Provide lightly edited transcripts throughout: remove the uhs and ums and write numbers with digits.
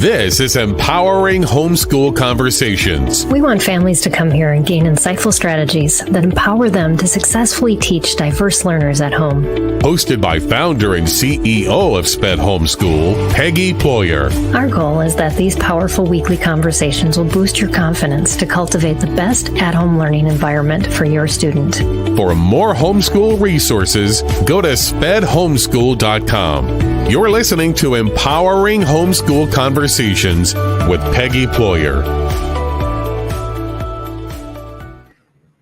This is Empowering Homeschool Conversations. We want families to come here and gain insightful strategies that empower them to successfully teach diverse learners at home. Hosted by founder and CEO of SPED Homeschool, Peggy Ployer. Our goal is that these powerful weekly conversations will boost your confidence to cultivate the best at-home learning environment for your student. For more homeschool resources, go to spedhomeschool.com. You're listening to Empowering Homeschool Conversations with Peggy Ployer.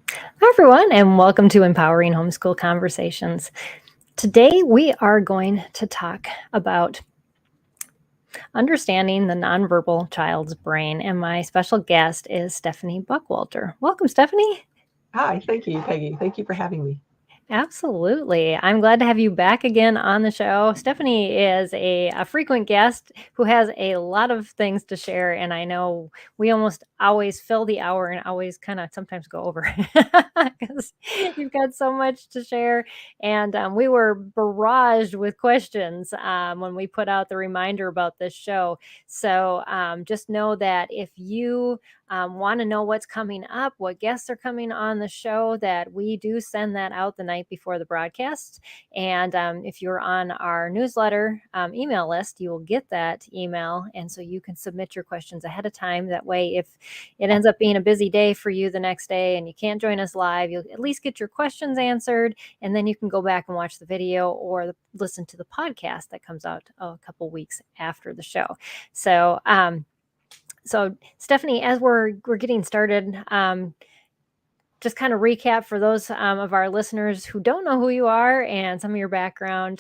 Hi, everyone, and welcome to Empowering Homeschool Conversations. Today, we are going to talk about understanding the nonverbal child's brain, and my special guest is Stephanie Buckwalter. Welcome, Stephanie. Hi, thank you, Peggy. Thank you for having me. Absolutely. I'm glad to have you back again on the show. Stephanie is a frequent guest who has a lot of things to share. And I know we almost always fill the hour and always kind of sometimes go over because you've got so much to share. And we were barraged with questions when we put out the reminder about this show. So just know that if you want to know what's coming up, what guests are coming on the show, that we do send that out the night before the broadcast. And if you're on our newsletter email list, you will get that email. And so you can submit your questions ahead of time. That way, if it ends up being a busy day for you the next day and you can't join us live, you'll at least get your questions answered. And then you can go back and watch the video or listen to the podcast that comes out a couple weeks after the show. So, Stephanie, as we're getting started, just kind of recap for those of our listeners who don't know who you are and some of your background,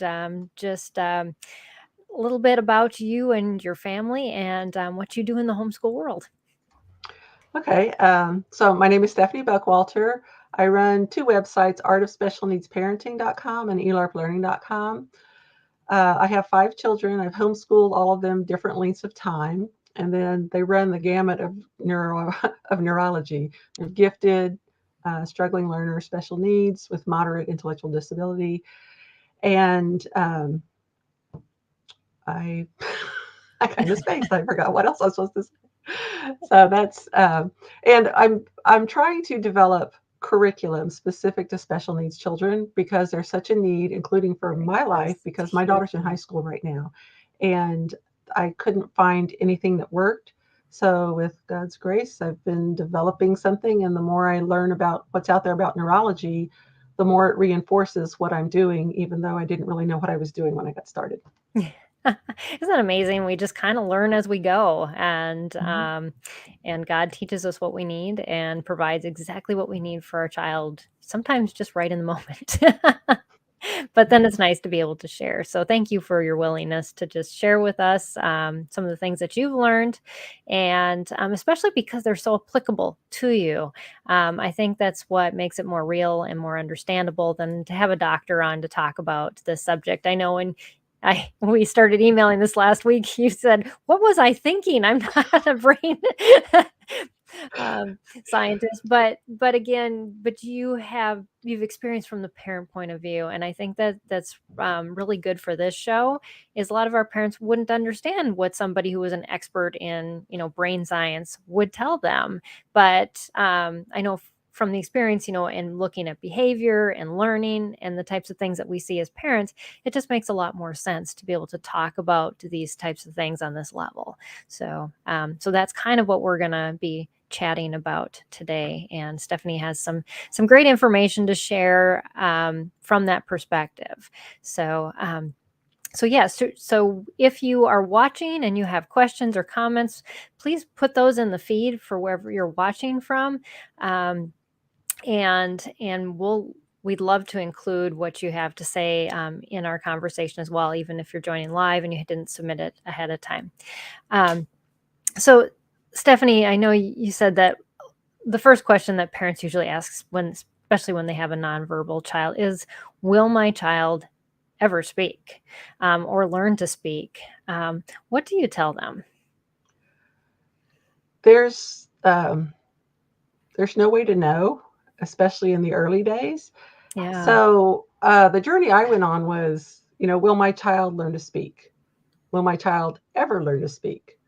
just a little bit about you and your family and what you do in the homeschool world. Okay, so my name is Stephanie Buckwalter. I run two websites, artofspecialneedsparenting.com and ELARPLearning.com. I have 5 children. I've homeschooled all of them different lengths of time. And then they run the gamut of neurology. They're gifted, struggling learners, special needs with moderate intellectual disability. And I kind of spaced. I forgot what else I was supposed to say. So that's and I'm trying to develop curriculum specific to special needs children because there's such a need, including for my life, because my daughter's in high school right now, and I couldn't find anything that worked. So with God's grace, I've been developing something. And the more I learn about what's out there about neurology, the more it reinforces what I'm doing, even though I didn't really know what I was doing when I got started. Isn't that amazing? We just kind of learn as we go, and and God teaches us what we need and provides exactly what we need for our child, sometimes just right in the moment. But then it's nice to be able to share. So thank you for your willingness to just share with us some of the things that you've learned, and especially because they're so applicable to you. I think that's what makes it more real and more understandable than to have a doctor on to talk about this subject. I know when we started emailing this last week, you said, "What was I thinking? I'm not a brain scientist," but you've experienced from the parent point of view, and I think that's really good for this show. Is a lot of our parents wouldn't understand what somebody who was an expert in brain science would tell them, but I know from the experience, and looking at behavior and learning and the types of things that we see as parents, it just makes a lot more sense to be able to talk about these types of things on this level. So, so that's kind of what we're going to be chatting about today. And Stephanie has some great information to share from that perspective. So, so if you are watching and you have questions or comments, please put those in the feed for wherever you're watching from. And we'd love to include what you have to say in our conversation as well, even if you're joining live and you didn't submit it ahead of time. So Stephanie, I know you said that the first question that parents usually ask, especially when they have a nonverbal child, is, will my child ever speak or learn to speak? What do you tell them? There's no way to know, especially in the early days. Yeah. So the journey I went on was, will my child learn to speak? Will my child ever learn to speak?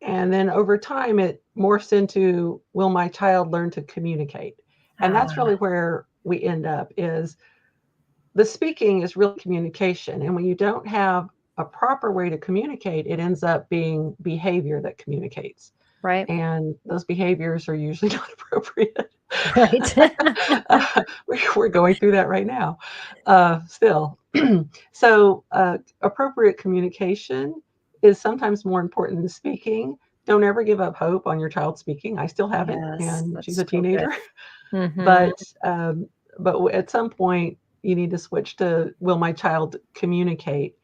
And then over time, it morphs into, will my child learn to communicate? And that's really where we end up, is the speaking is real communication. And when you don't have a proper way to communicate, it ends up being behavior that communicates. Right. And those behaviors are usually not appropriate. Right. We're going through that right now still. So appropriate communication is sometimes more important than speaking. Don't ever give up hope on your child speaking. I still haven't, Yes, and that's she's a so good. teenager. Mhm. But at some point, you need to switch to, will my child communicate?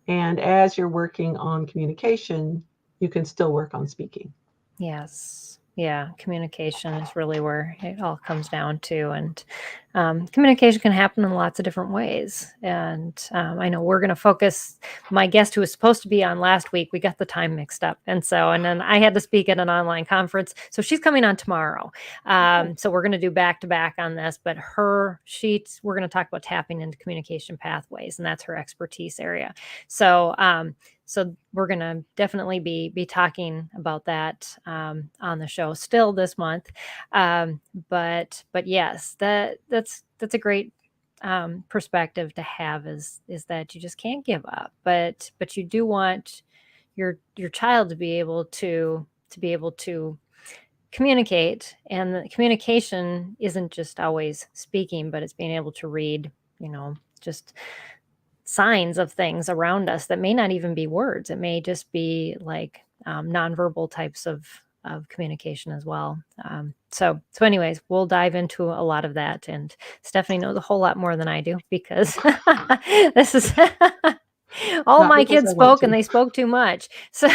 And as you're working on communication, you can still work on speaking. Yes. Yeah, communication is really where it all comes down to, and communication can happen in lots of different ways. And I know we're going to focus. My guest, who was supposed to be on last week, we got the time mixed up, and then I had to speak at an online conference, so she's coming on tomorrow. So we're going to do back to back on this. But we're going to talk about tapping into communication pathways, and that's her expertise area. So we're going to definitely be talking about that on the show still this month. But yes, that's a great perspective to have, is that you just can't give up, but you do want your child to be able to communicate, and the communication isn't just always speaking, but it's being able to read, just signs of things around us that may not even be words. It may just be like nonverbal types of communication as well. So anyways, we'll dive into a lot of that. And Stephanie knows a whole lot more than I do, because this is all Not my because kids I want spoke, and to. they spoke too much. So,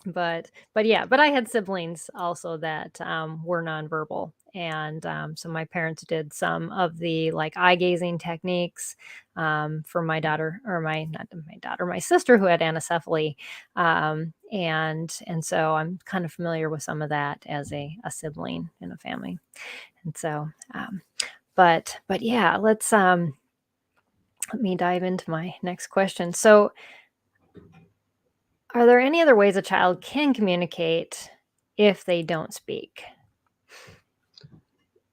but I had siblings also that were nonverbal, and so my parents did some of the like eye gazing techniques for my daughter, or my sister, who had anencephaly, and so I'm kind of familiar with some of that as a sibling in a family. And so but yeah, let me dive into my next question. So, are there any other ways a child can communicate if they don't speak?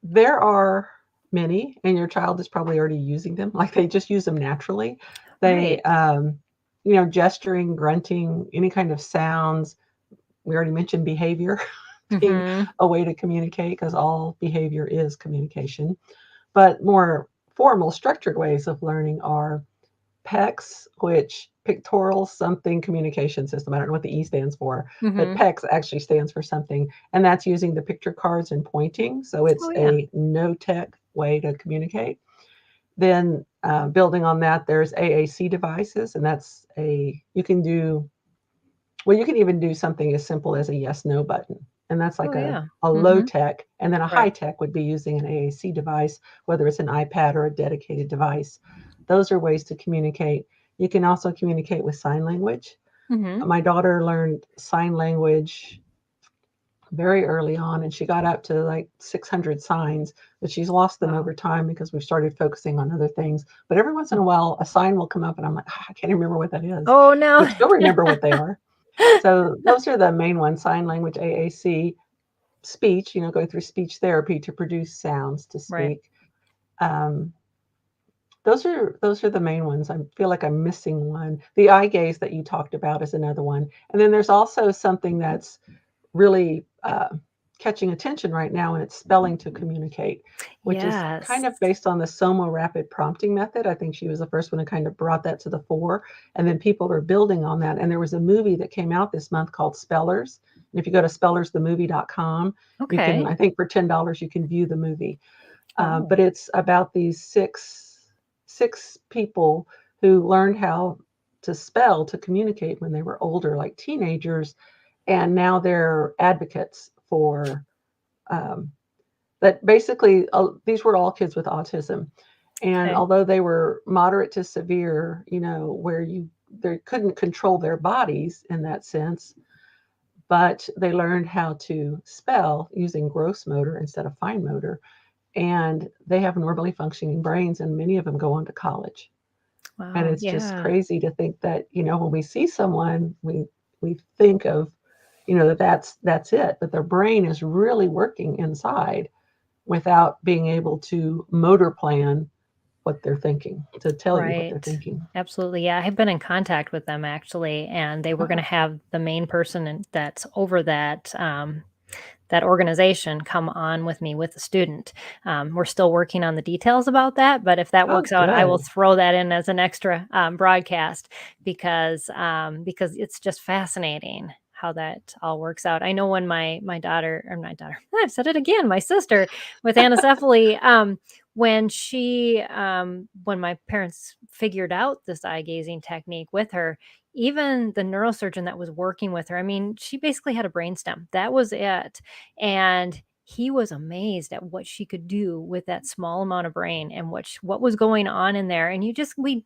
There are many, and your child is probably already using them. Like, they just use them naturally. They, Right. gesturing, grunting, any kind of sounds. We already mentioned behavior being Mhm. a way to communicate, because all behavior is communication. But more formal, structured ways of learning are PECS, which pictorial something communication system. I don't know what the E stands for, but Mhm. PECS actually stands for something. And that's using the picture cards and pointing. So it's Oh, yeah. a no tech way to communicate. Then building on that, there's AAC devices, and you can even do something as simple as a yes no button. And that's Oh, like a yeah. low Mhm. tech. And then a high Right. tech would be using an AAC device, whether it's an iPad or a dedicated device. Those are ways to communicate. You can also communicate with sign language. Mhm. My daughter learned sign language very early on, and she got up to like 600 signs, but she's lost them Wow. over time because we started focusing on other things. But every once in Mm. a while, a sign will come up, and I'm like, I can't remember what that is, Oh, no. but she'll remember what they are. So those are the main ones: sign language, AAC, speech, going through speech therapy to produce sounds to Right. speak. Um, those are the main ones. I feel like I'm missing one. The eye gaze that you talked about is another one. And then there's also something that's really catching attention right now, and it's spelling to communicate, which is Yes. kind of based on the Soma rapid prompting method. I think she was the first one who kind of brought that to the fore, and then people are building on that. And there was a movie that came out this month called Spellers. And if you go to spellersthemovie.com, you can, Okay. I think for $10, you can view the movie. Wow. But it's about these six people who learned how to spell to communicate when they were older, like teenagers, and now they're advocates for um, that. Basically, these were all kids with autism, and Okay. although they were moderate to severe, where they couldn't control their bodies in that sense, but they learned how to spell using gross motor instead of fine motor, and they have normally functioning brains, and many of them go on to college. And Wow. it's just Yeah. crazy to think that, when we see someone, we think of, that's it. But their brain is really working inside without being able to motor plan what they're thinking, to tell you what they're Right. thinking. Absolutely. Yeah. I have been in contact with them actually, and they were going to Oh, have the main person that's over that organization come on with me with the student. We're still working on the details about that, but if that oh, works out, I will good. throw that in as an extra broadcast because it's just fascinating how that all works out. I know when my daughter or my daughter, I've said it again, my sister with anencephaly, when my parents figured out this eye gazing technique with her, even the neurosurgeon that was working with her, I mean, she basically had a brainstem. That was it. And he was amazed at what she could do with that small amount of brain and what was going on in there. And we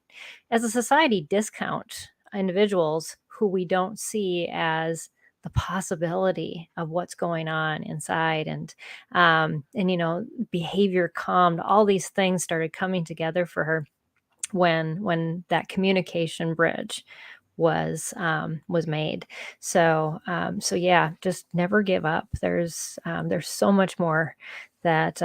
as a society discount individuals who we don't see as the possibility of what's going on inside, and behavior calmed, all these things started coming together for her when that communication bridge was made. So yeah, just never give up. There's so much more that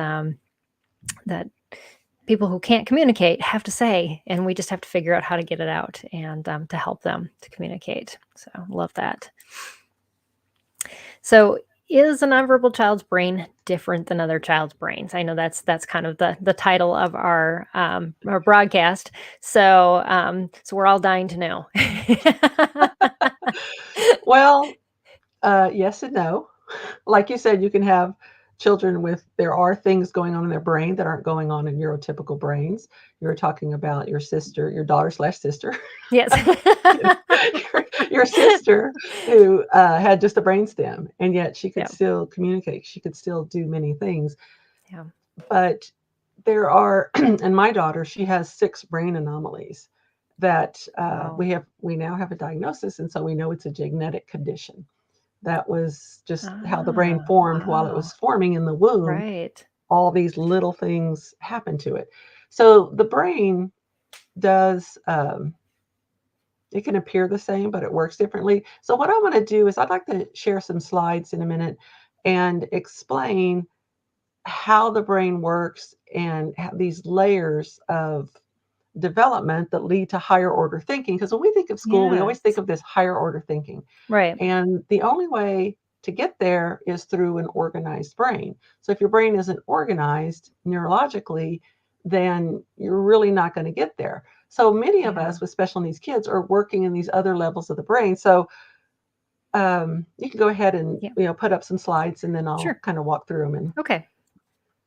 people who can't communicate have to say, and we just have to figure out how to get it out and to help them to communicate. So love that. So is a nonverbal child's brain different than other child's brains? I know that's kind of the title of our broadcast. So we're all dying to know. Well, yes and no. Like you said, you can have children there are things going on in their brain that aren't going on in neurotypical brains. You were talking about your daughter/sister, Yes. your sister who had just a brainstem, and yet she could Yeah. still communicate. She could still do many things. Yeah. But there are, and my daughter, she has 6 brain anomalies that Wow. we now have a diagnosis, and so we know it's a genetic condition. That was just how the brain Ah, formed while it wow. was forming in the womb. Right. All these little things happen to it. So the brain does, it can appear the same, but it works differently. So what I want to do is I'd like to share some slides in a minute and explain how the brain works and these layers of development that lead to higher order thinking. Because when we think of school, we always think Yes. of this higher order thinking. Right. And the only way to get there is through an organized brain. So if your brain isn't organized neurologically, then you're really not going to get there. So many of Yeah. us with special needs kids are working in these other levels of the brain. So you can go ahead and Yeah. put up some slides, and then I'll Sure. kind of walk through them. And Okay.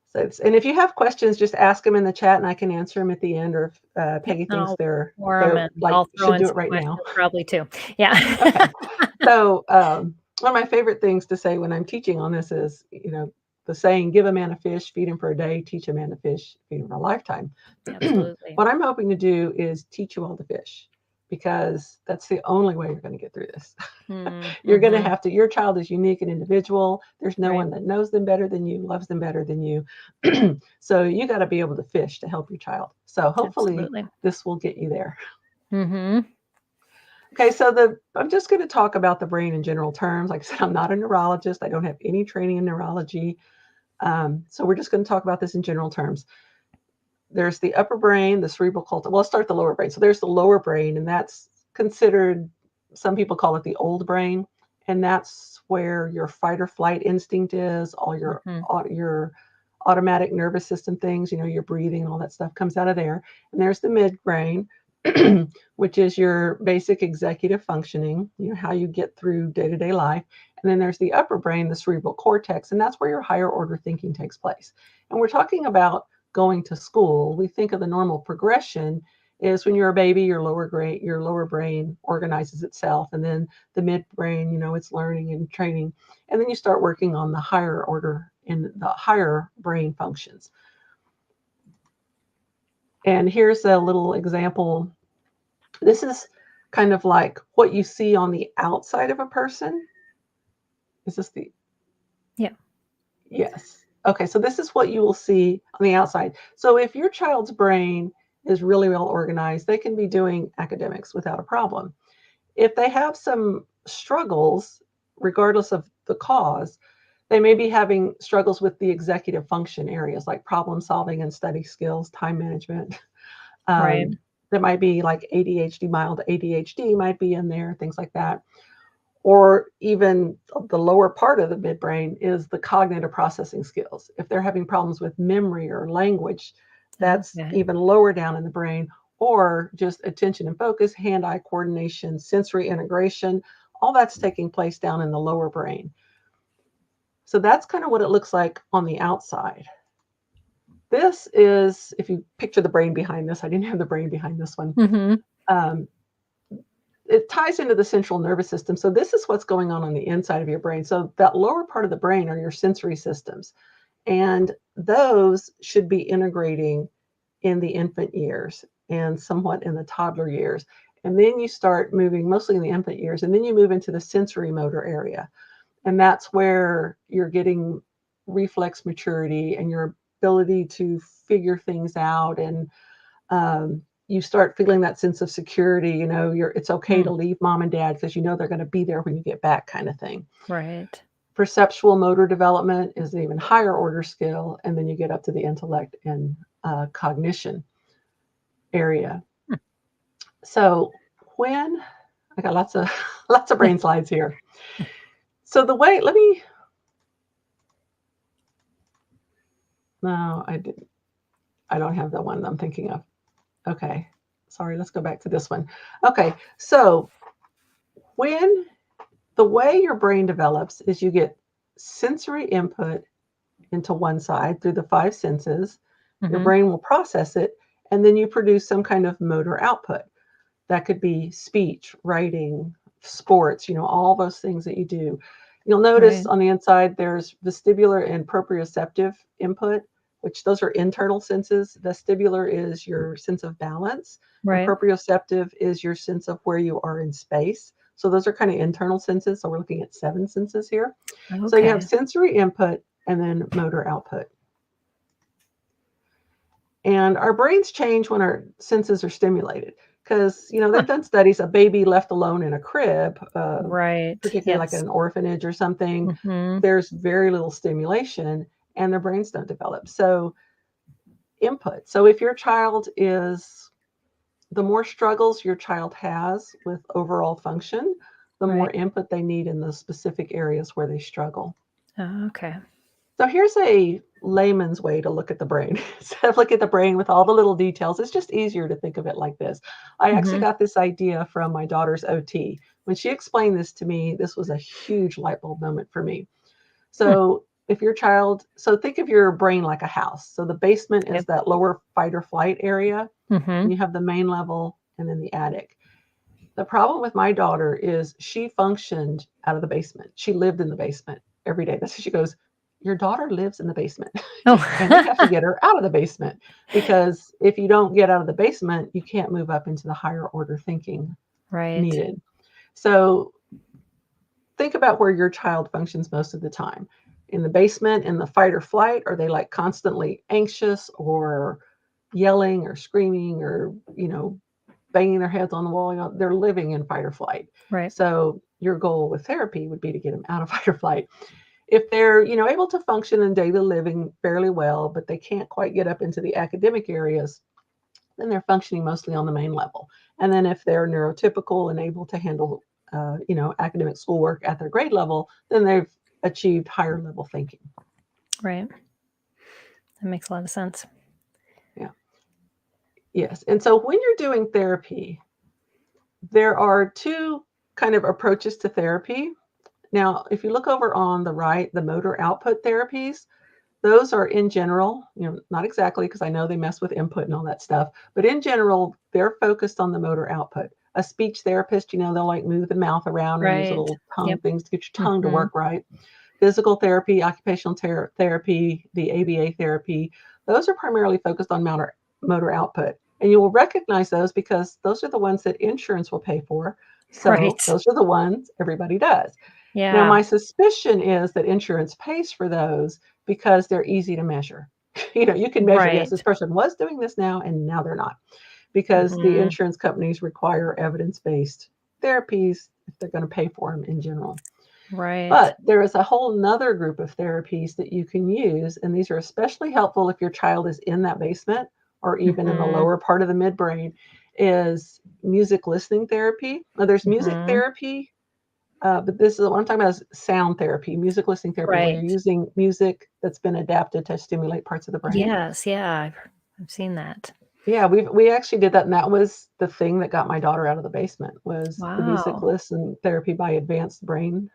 so and if you have questions, just ask them in the chat, and I can answer them at the end. Or if Yep. Peggy And thinks I'll they're forum they're and like I'll throw should in do it some right now. questions probably too. Yeah. Okay. So one of my favorite things to say when I'm teaching on this is, the saying, give a man a fish, feed him for a day, teach a man to fish, feed him for a lifetime. Absolutely. What I'm hoping to do is teach you all to fish, because that's the only way you're going to get through this. You're going to Mm-hmm. have to, your child is unique and individual. There's no Right. one that knows them better than you, loves them better than you. So you got to be able to fish to help your child. So hopefully Absolutely. this will get you there. Mm-hmm. Okay, so I'm just going to talk about the brain in general terms. Like I said, I'm not a neurologist. I don't have any training in neurology. So we're just going to talk about this in general terms. There's the upper brain, the cerebral cortex. Well, let's start the lower brain. So there's the lower brain, and that's considered, some people call it the old brain, and that's where your fight or flight instinct is, all Mm-hmm. your automatic nervous system things, your breathing, all that stuff comes out of there. And there's the midbrain, which is your basic executive functioning, how you get through day-to-day life. And then there's the upper brain, the cerebral cortex, and that's where your higher order thinking takes place. And we're talking about going to school. We think of the normal progression is when you're a baby, your lower brain organizes itself, and then the midbrain, it's learning and training, and then you start working on the higher order in the higher brain functions. And here's a little example. This is kind of like what you see on the outside of a person. Is this the? Yeah. Yes. Okay, so this is what you will see on the outside. So if your child's brain is really well organized, they can be doing academics without a problem. If they have some struggles, regardless of the cause, they may be having struggles with the executive function areas like problem solving and study skills, time management. Right. There might be like ADHD, mild ADHD might be in there, things like that. Or even the lower part of the midbrain is the cognitive processing skills. If they're having problems with memory or language, that's Okay. even lower down in the brain, or just attention and focus, hand-eye coordination, sensory integration, all that's taking place down in the lower brain. So that's kind of what it looks like on the outside. This is, if you picture the brain behind this, I didn't have the brain behind this one. Mm-hmm. It ties into the central nervous system. So this is what's going on the inside of your brain. So that lower part of the brain are your sensory systems. And those should be integrating in the infant years and somewhat in the toddler years. And then you start moving mostly in the infant years, and then you move into the sensory motor area. And that's where you're getting reflex maturity and your ability to figure things out. And you start feeling that sense of security, it's okay to leave mom and dad because they're going to be there when you get back, kind of thing. Right. Perceptual motor development is an even higher order skill, and then you get up to the intellect and cognition area. So when I got lots of brain slides here. So the way, no, I don't have the one I'm thinking of. Okay, sorry, let's go back to this one. Okay, so when the way your brain develops is you get sensory input into one side through the 5 senses. Your brain will process it, and then you produce some kind of motor output. That could be speech, writing, sports, all those things that you do. You'll notice on the inside there's vestibular and proprioceptive input, which those are internal senses. Vestibular is your sense of balance, and proprioceptive is your sense of where you are in space. So those are kind of internal senses. So we're looking at 7 senses here. Okay. So you have sensory input and then motor output. And our brains change when our senses are stimulated. Because, they've done studies, a baby left alone in a crib, particularly like an orphanage or something, there's very little stimulation and their brains don't develop. So input. So if your child the more struggles your child has with overall function, the more input they need in the specific areas where they struggle. Oh, okay. So here's a layman's way to look at the brain. Instead of looking at the brain with all the little details, it's just easier to think of it like this. I actually got this idea from my daughter's OT. When she explained this to me, this was a huge light bulb moment for me. So if your child, think of your brain like a house. So the basement is that lower fight or flight area. And you have the main level and then the attic. The problem with my daughter is she functioned out of the basement. She lived in the basement every day. That's what she goes, your daughter lives in the basement. Oh. And we have to get her out of the basement, because if you don't get out of the basement, you can't move up into the higher order thinking needed. So think about where your child functions most of the time. In the basement, in the fight or flight, are they like constantly anxious or yelling or screaming or, banging their heads on the wall? They're living in fight or flight. So your goal with therapy would be to get them out of fight or flight. If they're, able to function in daily living fairly well, but they can't quite get up into the academic areas, then they're functioning mostly on the main level. And then if they're neurotypical and able to handle, academic schoolwork at their grade level, then they've achieved higher level thinking. Right. That makes a lot of sense. Yeah. Yes. And so when you're doing therapy, there are 2 kind of approaches to therapy. Now, if you look over on the right, the motor output therapies, those are in general, not exactly, because I know they mess with input and all that stuff, but in general, they're focused on the motor output. A speech therapist, they'll like move the mouth around and use little tongue things to get your tongue to work right. Physical therapy, occupational therapy, the ABA therapy, those are primarily focused on motor output. And you will recognize those because those are the ones that insurance will pay for. So those are the ones everybody does. Yeah. Now, my suspicion is that insurance pays for those because they're easy to measure. You can measure, yes, Right. this person was doing this now, and now they're not, because the Mhm. insurance companies require evidence-based therapies if they're going to pay for them in general. Right. But there is a whole nother group of therapies that you can use, and these are especially helpful if your child is in that basement or even in the Mhm. lower part of the midbrain, is music listening therapy. Now, there's music Mhm. therapy, but this is what I'm talking about is sound therapy, music listening therapy, where you're Right. using music that's been adapted to stimulate parts of the brain. Yes, yeah, I've seen that. Yeah, we actually did that, and that was the thing that got my daughter out of the basement was the music Wow. listen therapy by Advanced Brain,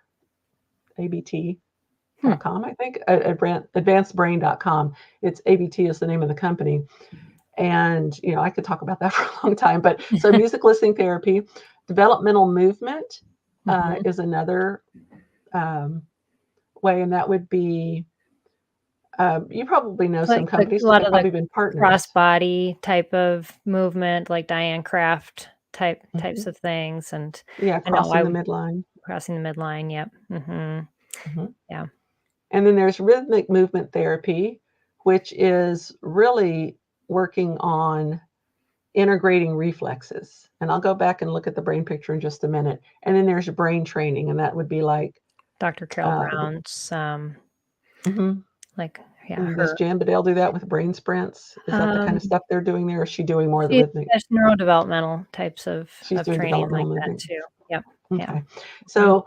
Hmm. ABT.com, I think, advancedbrain.com. It's ABT is the name of the company. And, I could talk about that for a long time, but so music listening therapy, developmental movement Mhm. is another um, way, and that would be, you probably know some Like a companies because lot we've of the probably been partners. cross-body type of movement, like Diane Craft types Mhm. of things, and Yeah, I know crossing the midline. crossing the midline, yep. Mhm. Mhm. Yeah. And then there's rhythmic movement therapy, which is really working on integrating reflexes. And I'll go back and look at the brain picture in just a minute. And then there's brain training, and that would be like, Dr. Carol Brown's, mhm. like, yeah, And does her, Jan Bedell do that with brain sprints? Is that the kind um, of stuff they're doing there? Or is she doing more of the she rhythmic? does neurodevelopmental types She's of doing training developmental like that movement. too. Yep. Yeah. Okay. Mhm. So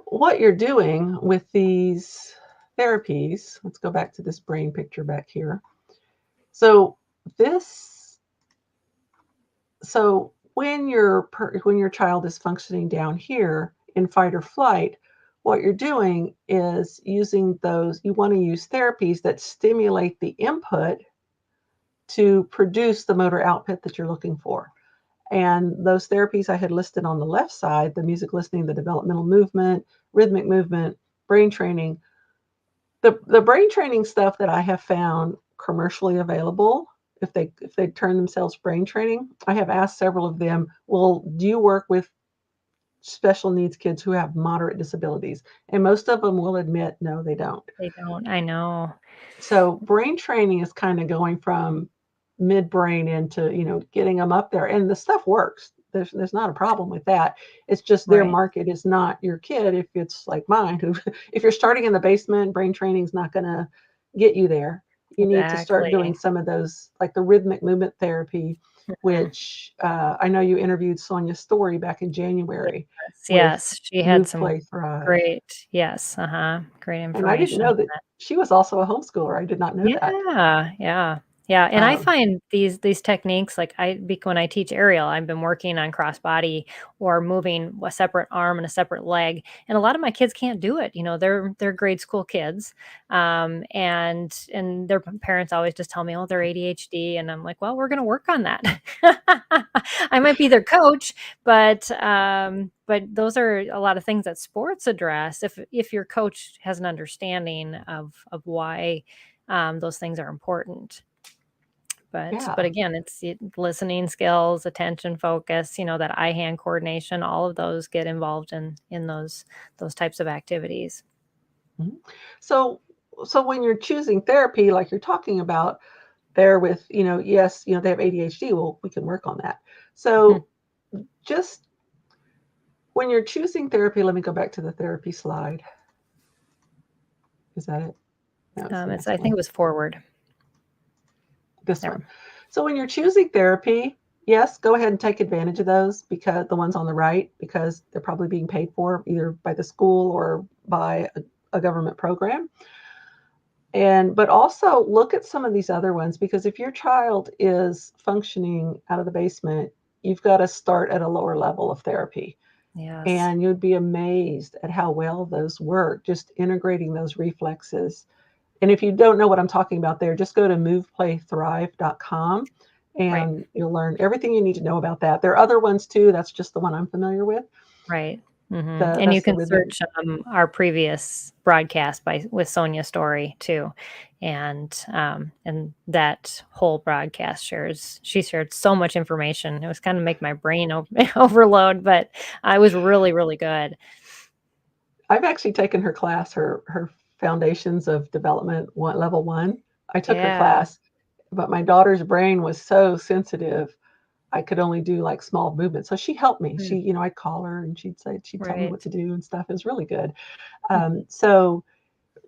what you're doing with these therapies, let's go back to this brain picture back here. So this, so when your child is functioning down here in fight or flight, what you're doing is using those, you want to use therapies that stimulate the input to produce the motor output that you're looking for. And those therapies I had listed on the left side, the music listening, the developmental movement, rhythmic movement, brain training, the brain training stuff that I have found commercially available, if they turn themselves brain training, I have asked several of them, well, do you work with special needs kids who have moderate disabilities? And most of them will admit, no, they don't. They don't, I know. So brain training is kind of going from midbrain into, getting them up there, and the stuff works. There's not a problem with that. It's just their Right. market is not your kid. If it's like mine, who, if you're starting in the basement, brain training is not going to get you there. You need to start Exactly. doing some of those, like the rhythmic movement therapy, Mhm. which I know you interviewed Sonia Story back in January Yes, with yes, she had Move, some Play, Thrive. great, yes, great And I didn't information on know that that. she was also a homeschooler. I did not know that. Yeah, yeah, yeah, and I Um, find these techniques, like, when I teach aerial, I've been working on crossbody or moving a separate arm and a separate leg, and a lot of my kids can't do it, they're grade school kids, and their parents always just tell me, "Oh, they're ADHD," and I'm like, "Well, we're gonna work on that." I might be their coach, but those are a lot of things that sports address if your coach has an understanding of why those things are important. But yeah. again, listening skills, attention focus, that eye hand coordination, all of those get involved in those types of activities. Mhm. So so when you're choosing therapy, like you're talking about there with, yes, they have ADHD, well, we can work on that. Mhm. So just when you're choosing therapy, let me go back to the therapy slide. Is that it? No, it's the I next think one. it was forward This one. there. So when you're choosing therapy, yes, go ahead and take advantage of those, because the ones on the right, because they're probably being paid for either by the school or by a government program. But also look at some of these other ones, because if your child is functioning out of the basement, you've got to start at a lower level of therapy. Yes. And you'd be amazed at how well those work, just integrating those reflexes. And if you don't know what I'm talking about there, just go to moveplaythrive.com Right. and you'll learn everything you need to know about that. There are other ones too. That's just the one I'm familiar with. Right. And you That's the can rhythmic. search, our previous broadcast with Sonia Story too, and that whole broadcast she shared so much information. It was kind of make my brain overload, but I was really, really good. I've actually taken her class, her Foundations of Development level 1. I took her Yeah. class, but my daughter's brain was so sensitive. I could only do like small movements. So she helped me. Mm. I'd call her and she'd tell me what Right. to do and stuff. It was really good. Mm. So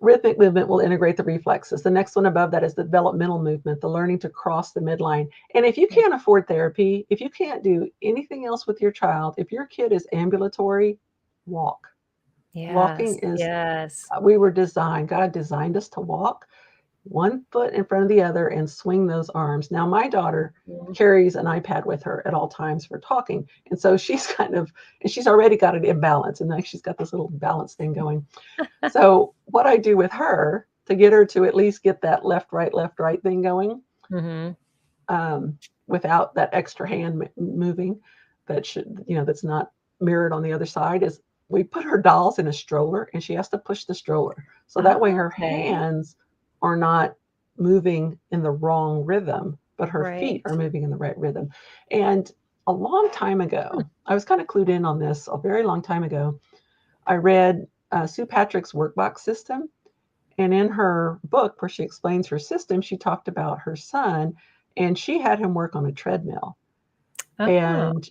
rhythmic movement will integrate the reflexes. The next one above that is the developmental movement, the learning to cross the midline. And if you can't afford therapy, if you can't do anything else with your child, if your kid is ambulatory, walk. Walking Yes. is, Yes. God designed us to walk one foot in front of the other and swing those arms. Now, my daughter Mm. carries an iPad with her at all times for talking. And so she's and she's already got an imbalance. And then she's got this little balance thing going. So what I do with her to get her to at least get that left, right thing going, Mm-hmm. without that extra hand moving that's not mirrored on the other side, is we put her dolls in a stroller and she has to push the stroller. So that way her Okay. hands are not moving in the wrong rhythm, but her feet Right. are moving in the right rhythm. And a long time ago, I was kind of clued in on this a very long time ago. I read Sue Patrick's workbox system. And in her book, where she explains her system, she talked about her son, and she had him work on a treadmill. Oh, And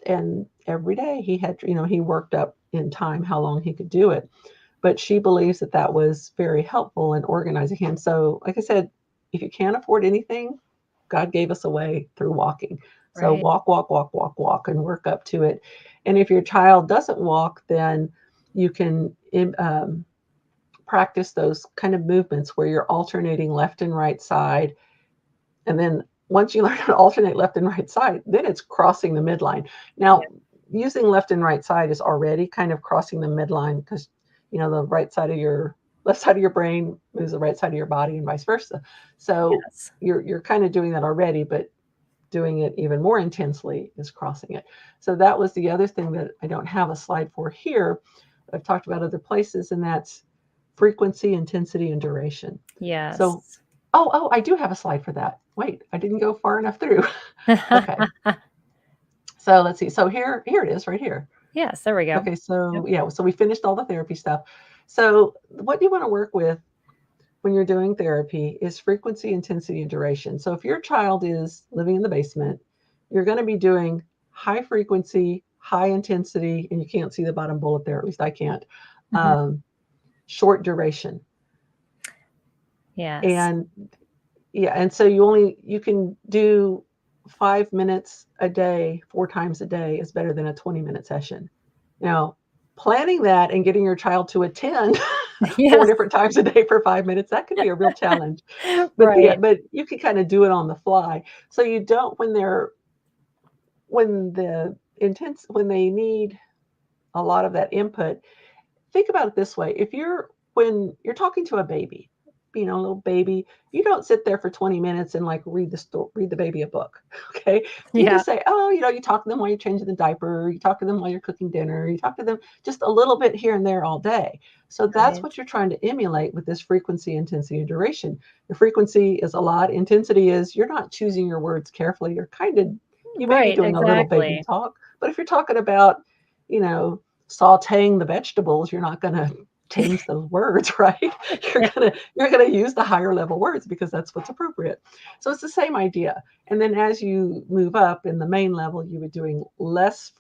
and every day he had, he worked up in time how long he could do it. But she believes that that was very helpful in organizing him. So, like I said, if you can't afford anything, God gave us a way through walking. So right. walk, and work up to it. And if your child doesn't walk, then you can practice those kind of movements where you're alternating left and right side. And then once you learn how to alternate left and right side, then it's crossing the midline. Now, using left and right side is already kind of crossing the midline because, the left side of your brain moves the right side of your body and vice versa. So Yes. you're kind of doing that already, but doing it even more intensely is crossing it. So that was the other thing that I don't have a slide for here. I've talked about other places, and that's frequency, intensity, and duration. So, Yes. I do have a slide for that. Wait, I didn't go far enough through. Okay. So let's see. So here it is right here. Yes, there we go. Okay. So Yep. yeah, so we finished all the therapy stuff. So what you want to work with when you're doing therapy is frequency, intensity, and duration. So if your child is living in the basement, you're going to be doing high frequency, high intensity, and you can't see the bottom bullet there, at least I can't. Mhm. Short duration. Yes. And yeah, and so you can do 5 minutes a day, 4 times a day is better than a 20-minute session. Now, planning that and getting your child to attend 4 Yes. different times a day for 5 minutes, that can be a real challenge. Right. But you can kind of do it on the fly. So you don't when they need a lot of that input. Think about it this way. When you're talking to a baby, a little baby, you don't sit there for 20 minutes and like read the baby a book. Okay. You Yeah. just say, oh, you talk to them while you're changing the diaper, you talk to them while you're cooking dinner, you talk to them just a little bit here and there all day. So that's Right. what you're trying to emulate with this frequency, intensity, and duration. The frequency is a lot. Intensity is you're not choosing your words carefully. You may be Right. doing a little baby Exactly. talk, but if you're talking about, you know, sauteing the vegetables, you're not going to change those words, right? Yeah. You're going to use the higher level words because that's what's appropriate. So it's the same idea. And then as you move up in the main level, you would doing less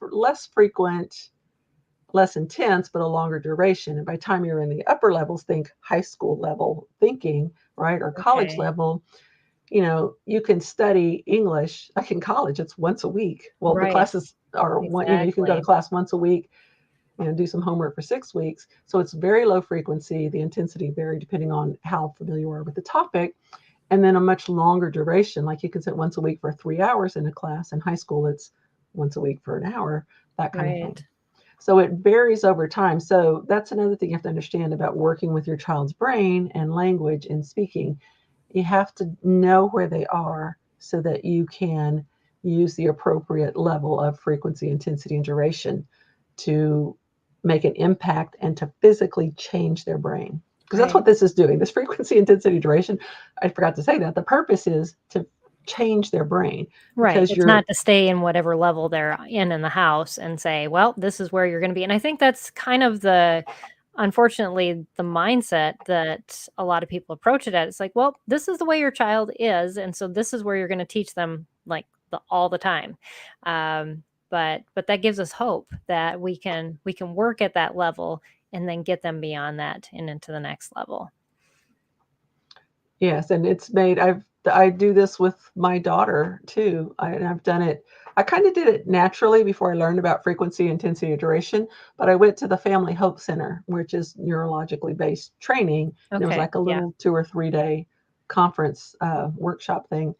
frequent, less intense, but a longer duration. And by the time you're in the upper levels, think high school level thinking, right? Or college Okay. level, you can study English. Like in college, it's once a week. Well, the Right. classes are one, you can go to Exactly. class once a week and do some homework for 6 weeks. So it's very low frequency. The intensity vary depending on how familiar you are with the topic. And then a much longer duration, like you can sit once a week for 3 hours in a class. In high school, it's once a week for an hour, that kind of thing. Right. So it varies over time. So that's another thing you have to understand about working with your child's brain and language and speaking. You have to know where they are so that you can use the appropriate level of frequency, intensity, and duration to make an impact and to physically change their brain. Because that's what Right. this is doing. This frequency, intensity, duration, I forgot to say that. The purpose is to change their brain Right. because It's not to stay in whatever level they're in the house and say, well, this is where you're going to be. And I think that's kind of unfortunately, the mindset that a lot of people approach it at, it's like, well, this is the way your child is, and so this is where you're going to teach them like all the time. But that gives us hope that we can work at that level and then get them beyond that and into the next level. Yes, and it's made I do this with my daughter too. And I've done it. I kind of did it naturally before I learned about frequency, intensity, and duration. But I went to the Family Hope Center, which is neurologically based training. And it was Okay. like a Yeah. little 2 or 3 day conference workshop thing.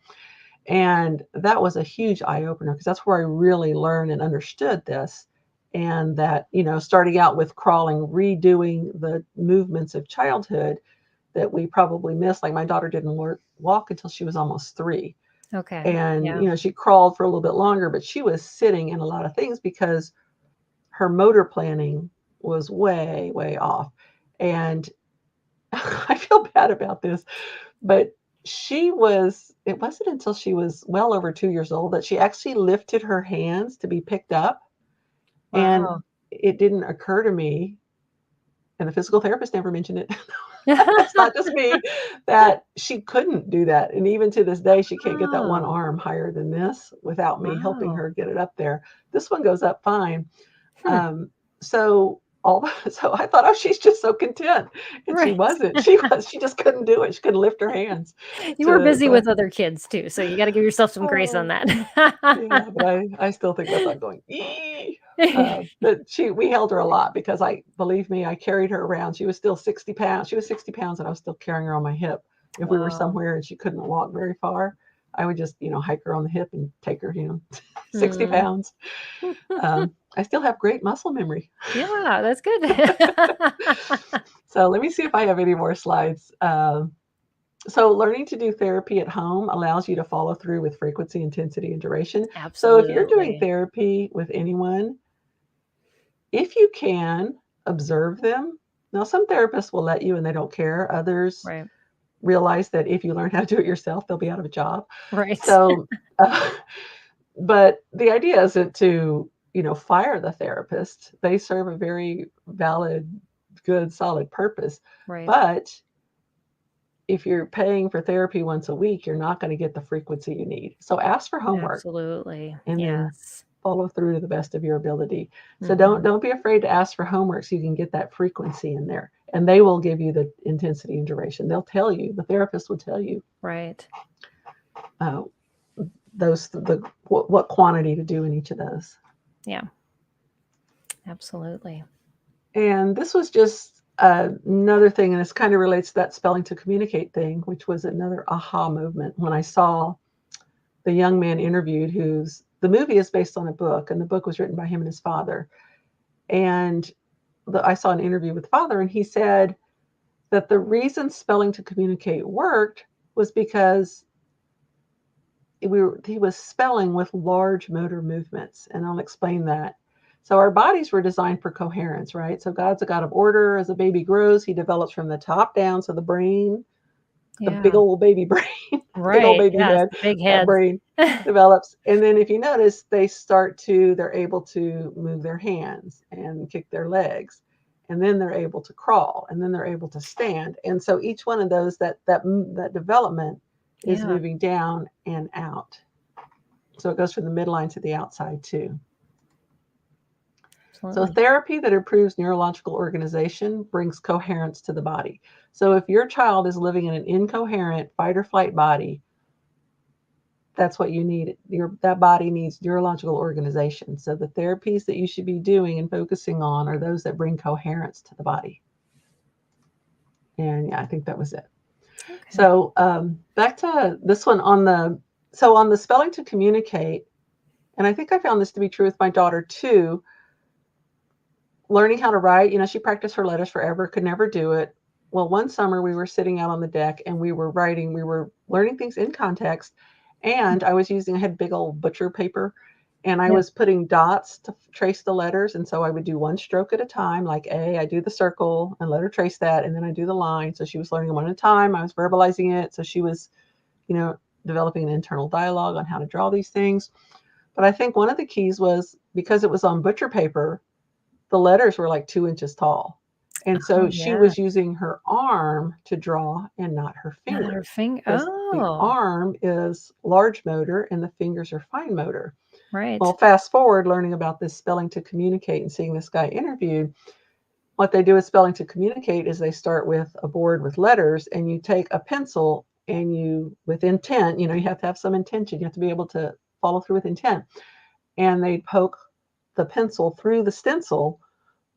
And that was a huge eye opener because that's where I really learned and understood this. And that, starting out with crawling, redoing the movements of childhood that we probably missed. Like my daughter didn't walk until she was almost 3. Okay. And, Yeah. she crawled for a little bit longer, but she was sitting in a lot of things because her motor planning was way, way off. And I feel bad about this, but it wasn't until she was well over 2 years old that she actually lifted her hands to be picked up. And Wow. it didn't occur to me, and the physical therapist never mentioned it. It's not just me, that she couldn't do that. And even to this day, she can't get that one Oh, arm higher than this without me helping wow. her get it up there. This one goes up fine. Hmm. So so I thought, oh, she's just so content. And she Right. wasn't. She just couldn't do it. She couldn't lift her hands You were to busy with other kids too, so you got to give yourself some grace on oh, that. yeah, but I still think about that going, "Ee." But we held her a lot because believe me, I carried her around. She was still 60 pounds. She was 60 pounds and I was still carrying her on my hip. If we were Wow. somewhere and she couldn't walk very far, I would just, hike her on the hip and take her, 60 Mm. pounds. I still have great muscle memory. Yeah, that's good. So let me see if I have any more slides. So learning to do therapy at home allows you to follow through with frequency, intensity, and duration. So if you're doing Absolutely. therapy with anyone, if you can observe them. Now, some therapists will let you and they don't care. Others Right. realize that if you learn how to do it yourself, they'll be out of a job. Right. So, uh, but the idea isn't to, fire the therapist. They serve a very valid, good, solid purpose. Right. But if you're paying for therapy once a week, you're not going to get the frequency you need. So ask for homework Absolutely. and then Yes. follow through to the best of your ability. So Mhm. don't be afraid to ask for homework so you can get that frequency in there. And they will give you the intensity and duration. They'll tell you, the therapist will tell you Right. uh, what quantity to do in each of those. Yeah. Absolutely. And this was just another thing, and this kind of relates to that spelling to communicate thing, which was another aha movement when I saw the young man interviewed the movie is based on a book, and the book was written by him and his father. And I saw an interview with the father, and he said that the reason spelling to communicate worked was because he was spelling with large motor movements. And I'll explain that. So our bodies were designed for coherence, right? So God's a God of order. As a baby grows, he develops from the top down. So the brain, the big Yeah. old baby brain, big old Right. baby Yes. head, The big that heads. brain develops. And then if you notice, they're able to move their hands and kick their legs. And then they're able to crawl, and then they're able to stand. And so each one of those, that development is Yeah. moving down and out. So it goes from the midline to the outside too. So Absolutely. therapy that improves neurological organization brings coherence to the body. So if your child is living in an incoherent fight or flight body, that's what you need. That body needs neurological organization. So the therapies that you should be doing and focusing on are those that bring coherence to the body. And yeah, I think that was it. Okay. So back to this one on the spelling to communicate, and I think I found this to be true with my daughter too. Learning how to write, she practiced her letters forever, could never do it. Well, one summer we were sitting out on the deck and we were learning things in context. And I had big old butcher paper and I Yeah. was putting dots to trace the letters. And so I would do one stroke at a time, like A, I do the circle and let her trace that. And then I do the line. So she was learning them one at a time. I was verbalizing it. So she was, developing an internal dialogue on how to draw these things. But I think one of the keys was because it was on butcher paper, the letters were like 2 inches tall. And Oh, so she yeah. was using her arm to draw and not her Not her fingers, finger. because the Oh, arm is large motor and the fingers are fine motor. right. Well, fast forward, learning about this spelling to communicate and seeing this guy interviewed, what they do with spelling to communicate is they start with a board with letters, and you take a pencil and you, with intent, you have to have some intention. You have to be able to follow through with intent. And they poke the pencil through the stencil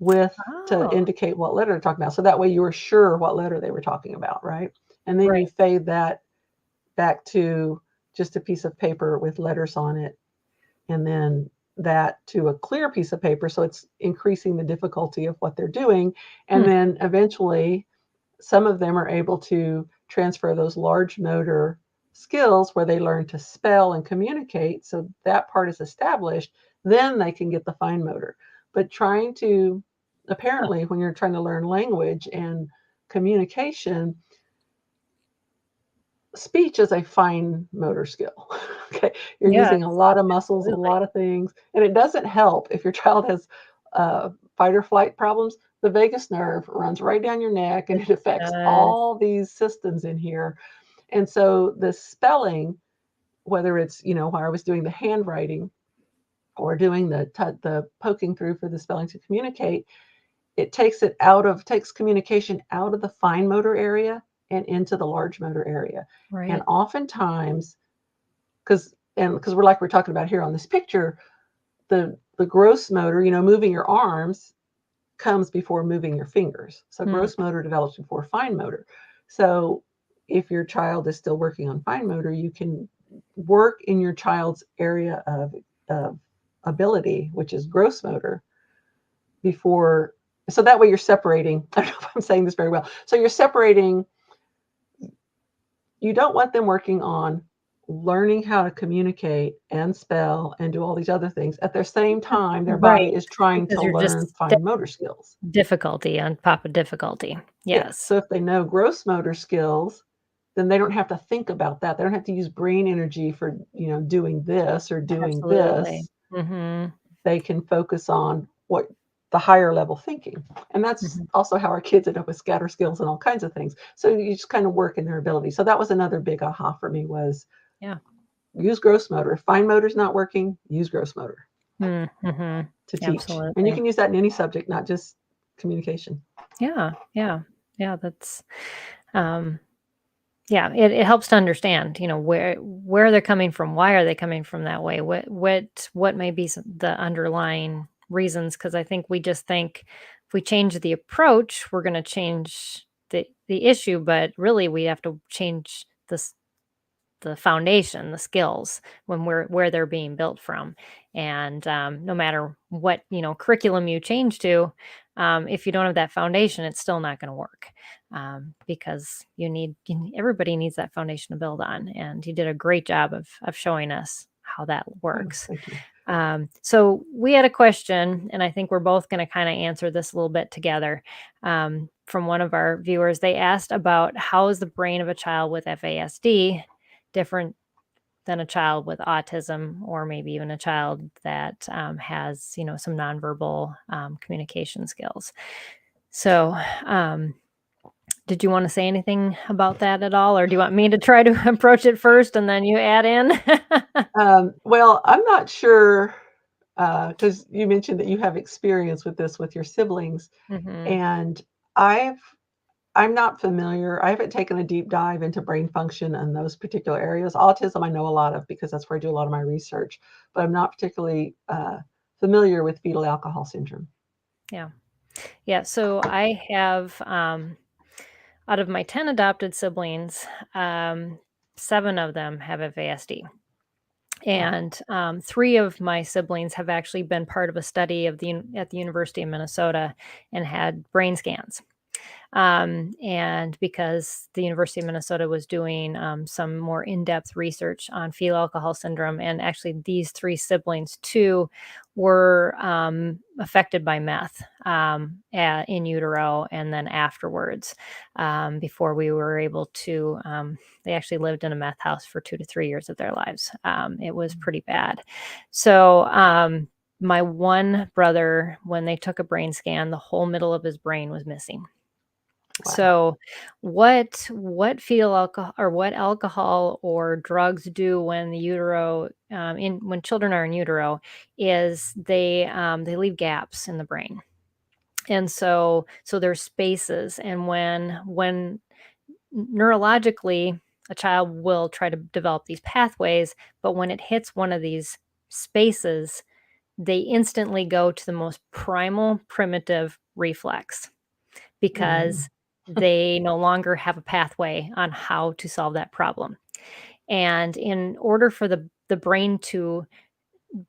to Oh, indicate what letter they're talking about. So that way you were sure what letter they were talking about, right? And then right. you fade that back to just a piece of paper with letters on it, and then that to a clear piece of paper. So it's increasing the difficulty of what they're doing. And Hmm. then eventually, some of them are able to transfer those large motor skills where they learn to spell and communicate. So that part is established. Then they can get the fine motor. But Huh. apparently, when you're trying to learn language and communication, speech is a fine motor skill. Okay, you're Yes, using a lot of muscles, a absolutely. lot of things, and it doesn't help if your child has fight or flight problems. The vagus nerve runs right down your neck, and It it affects does. all these systems in here. And so the spelling, whether it's while I was doing the handwriting or doing the poking through for the spelling to communicate, it takes communication out of the fine motor area and into the large motor area. And Right. oftentimes, because we're talking about here on this picture, the gross motor, moving your arms, comes before moving your fingers. So Hmm. gross motor develops before fine motor. So if your child is still working on fine motor, you can work in your child's area of ability, which is gross motor, before. So that way you're separating. I don't know if I'm saying this very well. So you're separating. You don't want them working on learning how to communicate and spell and do all these other things. At the same time, their body Right. is trying Because to you're learn just fine motor skills. difficulty on top of difficulty. Yeah. Yes. So if they know gross motor skills, then they don't have to think about that. They don't have to use brain energy for, doing this or doing Absolutely. this. Hmm. They can focus on what the higher level thinking. And that's Hmm. also how our kids end up with scatter skills and all kinds of things. So you just kind of work in their ability. So that was another big aha for me, was Yeah. use gross motor. If fine motor's not working, use gross motor Mm-hmm. to teach. And you Absolutely. can use that in any subject, not just communication. Yeah. Yeah. Yeah. That's um yeah, it helps to understand, where they're coming from, why are they coming from that way, what may be the underlying reasons, because I think we just think if we change the approach, we're going to change the issue, but really we have to change the foundation, the skills, when where they're being built from. And no matter what curriculum you change to, if you don't have that foundation, it's still not going to work, because everybody needs that foundation to build on. And you did a great job of showing us how that Oh, works. thank you. So we had a question, and I think we're both going to kind of answer this a little bit together. From one of our viewers, they asked about how is the brain of a child with FASD different than a child with autism, or maybe even a child that has, some nonverbal communication skills. So, did you want to say anything about that at all, or do you want me to try to approach it first and then you add in? Well, I'm not sure, because you mentioned that you have experience with this with your siblings, Hmm. and I've I'm not familiar. I haven't taken a deep dive into brain function in those particular areas. Autism, I know a lot of because that's where I do a lot of my research, but I'm not particularly familiar with fetal alcohol syndrome. Yeah. Yeah. So I have, out of my 10 adopted siblings, 7 of them have FASD. Wow. And three of my siblings have actually been part of a study at the University of Minnesota and had brain scans. And because the University of Minnesota was doing some more in-depth research on fetal alcohol syndrome, and actually these 3 siblings too were affected by meth in utero and then afterwards, before we were able to. They actually lived in a meth house for 2 to 3 years of their lives. It was pretty bad. So. my one brother, when they took a brain scan, the whole middle of his brain was missing. Wow. So what fetal alcohol or what alcohol or drugs do when the utero when children are in utero is they leave gaps in the brain. And so there's spaces, and when neurologically a child will try to develop these pathways, but when it hits one of these spaces, they instantly go to the most primal primitive reflex Mm. because they no longer have a pathway on how to solve that problem. And in order for the brain to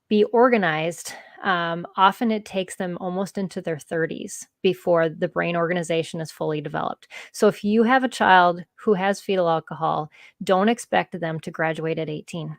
be organized, often it takes them almost into their 30s before the brain organization is fully developed. So if you have a child who has fetal alcohol, don't expect them to graduate at 18.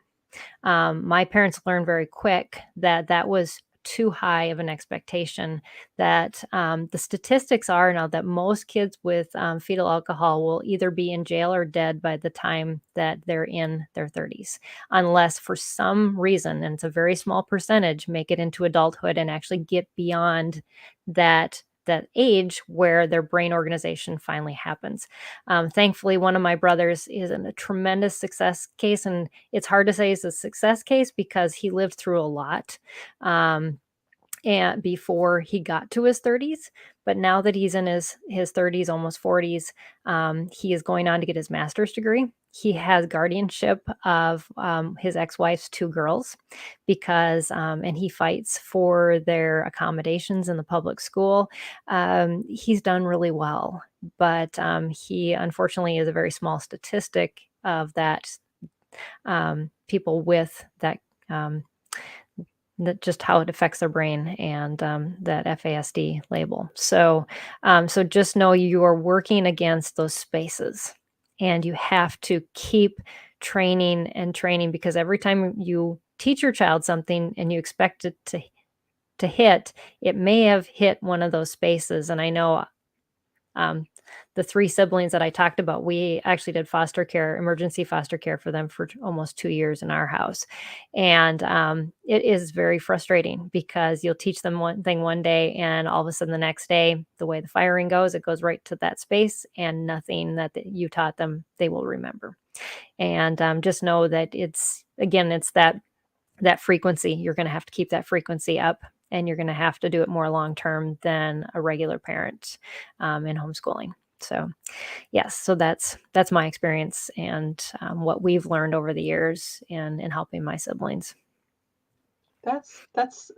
My parents learned very quick that that was too high of an expectation, that the statistics are now that most kids with fetal alcohol will either be in jail or dead by the time that they're in their 30s, unless for some reason, and it's a very small percentage, make it into adulthood and actually get beyond that age where their brain organization finally happens. Thankfully, one of my brothers is in a tremendous success case, and it's hard to say it's a success case because he lived through a lot. Um, and before he got to his 30s, but now that he's in his 30s, almost 40s, he is going on to get his master's degree. He has guardianship of his ex-wife's two girls because and he fights for their accommodations in the public school. He's done really well, but he unfortunately is a very small statistic of that, people with um, that just how it affects their brain and that FASD label. So just know you are working against those spaces, and you have to keep training and training, because every time you teach your child something and you expect it to hit, it may have hit one of those spaces. And I know um, the three siblings that I talked about, we actually did foster care, emergency foster care for them for almost 2 years in our house. And it is very frustrating because you'll teach them one thing one day, and all of a sudden the next day, the way the firing goes, it goes right to that space, and nothing that you taught them they will remember. And just know that it's that frequency. You're going to have to keep that frequency up, and you're going to have to do it more long term than a regular parent in homeschooling. So yes, so that's my experience and what we've learned over the years in helping my siblings. That's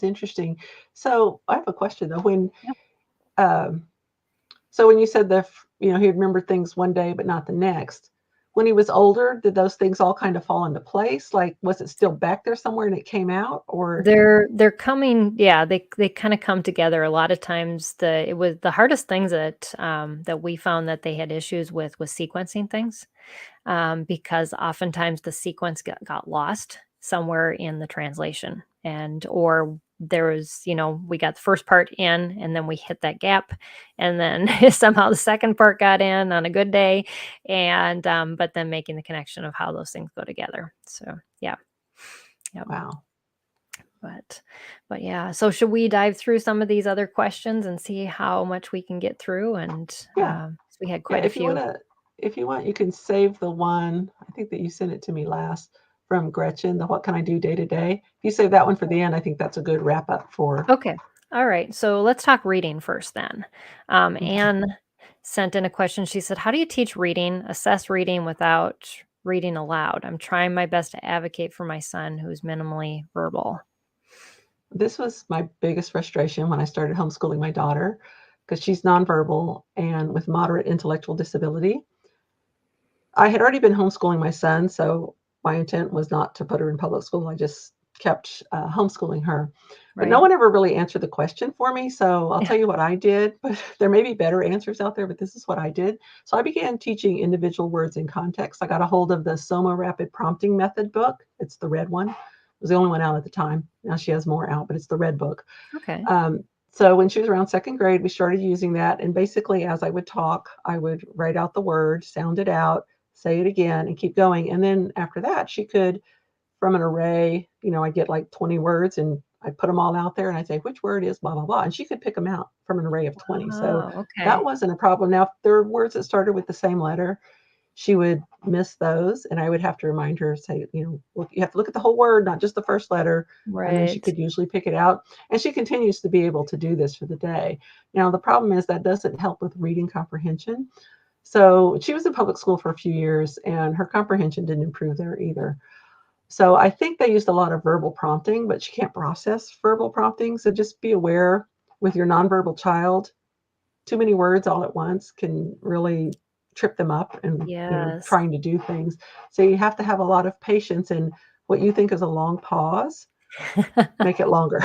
interesting. So I have a question though. Yep. Um, so when you said that he remembered things one day but not the next, when he was older, did those things all kind of fall into place? Like, was it still back there somewhere and it came out, or? They're coming, yeah, they kind of come together. A lot of times it was the hardest things that we found that they had issues with was sequencing things, because oftentimes the sequence got lost somewhere in the translation, and or there was, we got the first part in and then we hit that gap, and then somehow the second part got in on a good day, and but then making the connection of how those things go together. So yeah. Yep. Wow. But yeah, so should we dive through some of these other questions and see how much we can get through? And Yeah. we had Yeah. quite a few. If you want, you can save the one. I think that you sent it to me last from Gretchen. The what can I do day to day? If you save that one for the end, I think that's a good wrap up for. Okay. All right. So let's talk reading first then. Okay. Anne sent in a question. She said, how do you teach reading, assess reading without reading aloud? I'm trying my best to advocate for my son who's minimally verbal. This was my biggest frustration when I started homeschooling my daughter, because she's nonverbal and with moderate intellectual disability. I had already been homeschooling my son, so my intent was not to put her in public school. I just kept homeschooling her. But no Right. one ever really answered the question for me. So I'll Yeah. tell you what I did, but there may be better answers out there, but this is what I did. So I began teaching individual words in context. I got a hold of the Soma Rapid Prompting Method book. It's the red one. It was the only one out at the time. Now she has more out, but it's the red book. Okay. So when she was around second grade, we started using that. And basically, as I would talk, I would write out the word, sound it out, say it again, and keep going. And then after that, she could, from an array, I get like 20 words, and I'd put them all out there and I'd say, which word is blah, blah, blah. And she could pick them out from an array of 20. So Oh, that okay. wasn't a problem. Now, if there were words that started with the same letter, she would miss those. And I would have to remind her, say, look, you have to look at the whole word, not just the first letter. And then she Right. could usually pick it out. And she continues to be able to do this for the day. Now, the problem is that doesn't help with reading comprehension. So she was in public school for a few years and her comprehension didn't improve there either. So I think they used a lot of verbal prompting, but she can't process verbal prompting. So just be aware with your nonverbal child, too many words all at once can really trip them up and, Yes. trying to do things. So you have to have a lot of patience, and what you think is a long pause, make it longer.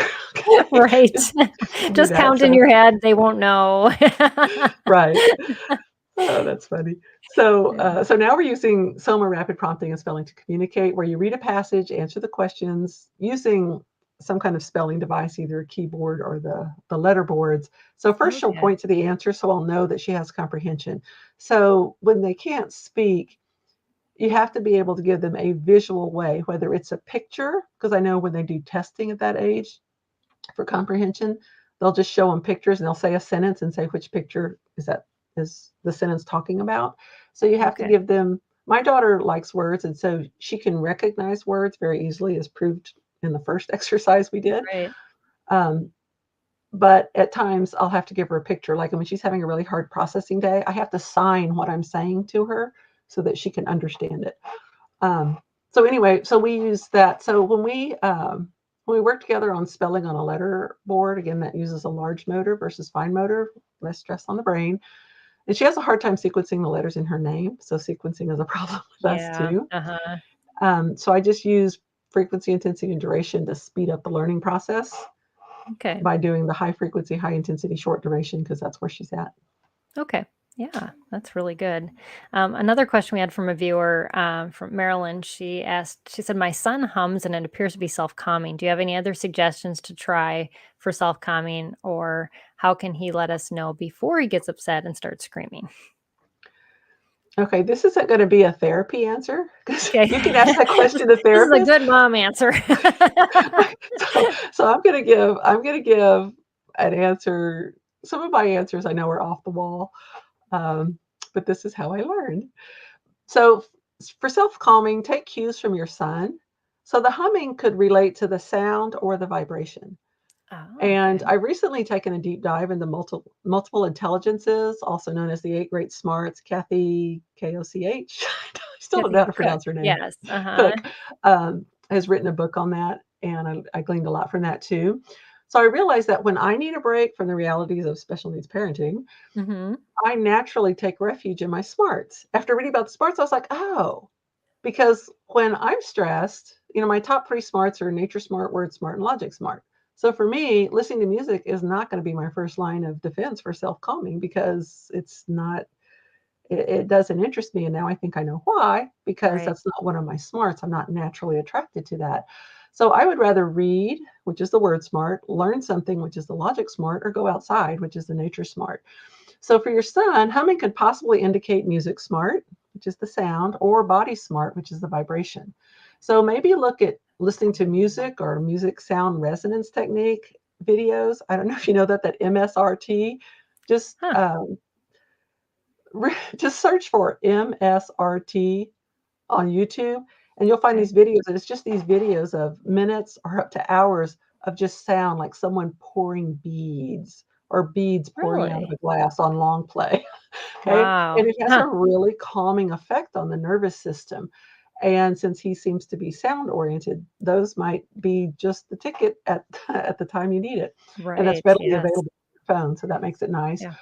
Okay. Right. Just do Just that. count in So, your head. They won't know. right. Oh, that's funny. So, Yeah. so now we're using SOMA rapid prompting and spelling to communicate, where you read a passage, answer the questions using some kind of spelling device, either a keyboard or the letter boards. So first she'll Okay. point to the answer, so I'll know that she has comprehension. So when they can't speak, you have to be able to give them a visual way, whether it's a picture, because I know when they do testing at that age for comprehension, they'll just show them pictures and they'll say a sentence and say which picture is the sentence talking about. So you have to Okay. give them. My daughter likes words, and so she can recognize words very easily, as proved in the first exercise we did. Right. Um, but at times I'll have to give her a picture. Like when she's having a really hard processing day, I have to sign what I'm saying to her so that she can understand it. So anyway, so we use that. So when we work together on spelling on a letter board, again, that uses a large motor versus fine motor, less stress on the brain. And she has a hard time sequencing the letters in her name. So sequencing is a problem with us Yeah. too. Uh-huh. So I just use frequency, intensity, and duration to speed up the learning process Okay. by doing the high frequency, high intensity, short duration, because that's where she's at. Okay. Yeah, that's really good. Another question we had from a viewer from Maryland, she said, my son hums and it appears to be self-calming. Do you have any other suggestions to try for self-calming, or how can he let us know before he gets upset and starts screaming? Okay, this isn't going to be a therapy answer because Okay. you can ask that This question to this is a therapists. good mom answer. So I'm gonna give an answer. Some of my answers I know are off the wall, um, but this is how I learned. So for self-calming, take cues from your son. So the humming could relate to the sound or the vibration. Oh, And okay. I've recently taken a deep dive into multiple intelligences, also known as the eight great smarts. Kathy Koch, I still don't know Kathy how to Cook. pronounce her name. Yes. Uh-huh. Cook has written a book on that, and I gleaned a lot from that too. So I realized that when I need a break from the realities of special needs parenting, Mm-hmm. I naturally take refuge in my smarts. After reading about the smarts, I was like, oh, because when I'm stressed, my top three smarts are nature smart, word smart, and logic smart. So for me, listening to music is not going to be my first line of defense for self-calming because it doesn't interest me. And now I think I know why, because Right. that's not one of my smarts. I'm not naturally attracted to that. So I would rather read, which is the word smart, learn something, which is the logic smart, or go outside, which is the nature smart. So for your son, humming could possibly indicate music smart, which is the sound, or body smart, which is the vibration. So maybe look at listening to music or music sound resonance technique videos. I don't know if you know that MSRT. Just Huh. just search for MSRT on YouTube, and you'll find Okay. these videos. And it's just these videos of minutes or up to hours of just sound, like someone pouring beads or beads pouring out of Really? a glass on long play. Okay. Wow. And it has Huh. a really calming effect on the nervous system. And since he seems to be sound oriented, those might be just the ticket at, at the time you need it. And that's Right. readily Yes. available on your phone. So that makes it nice. Yeah.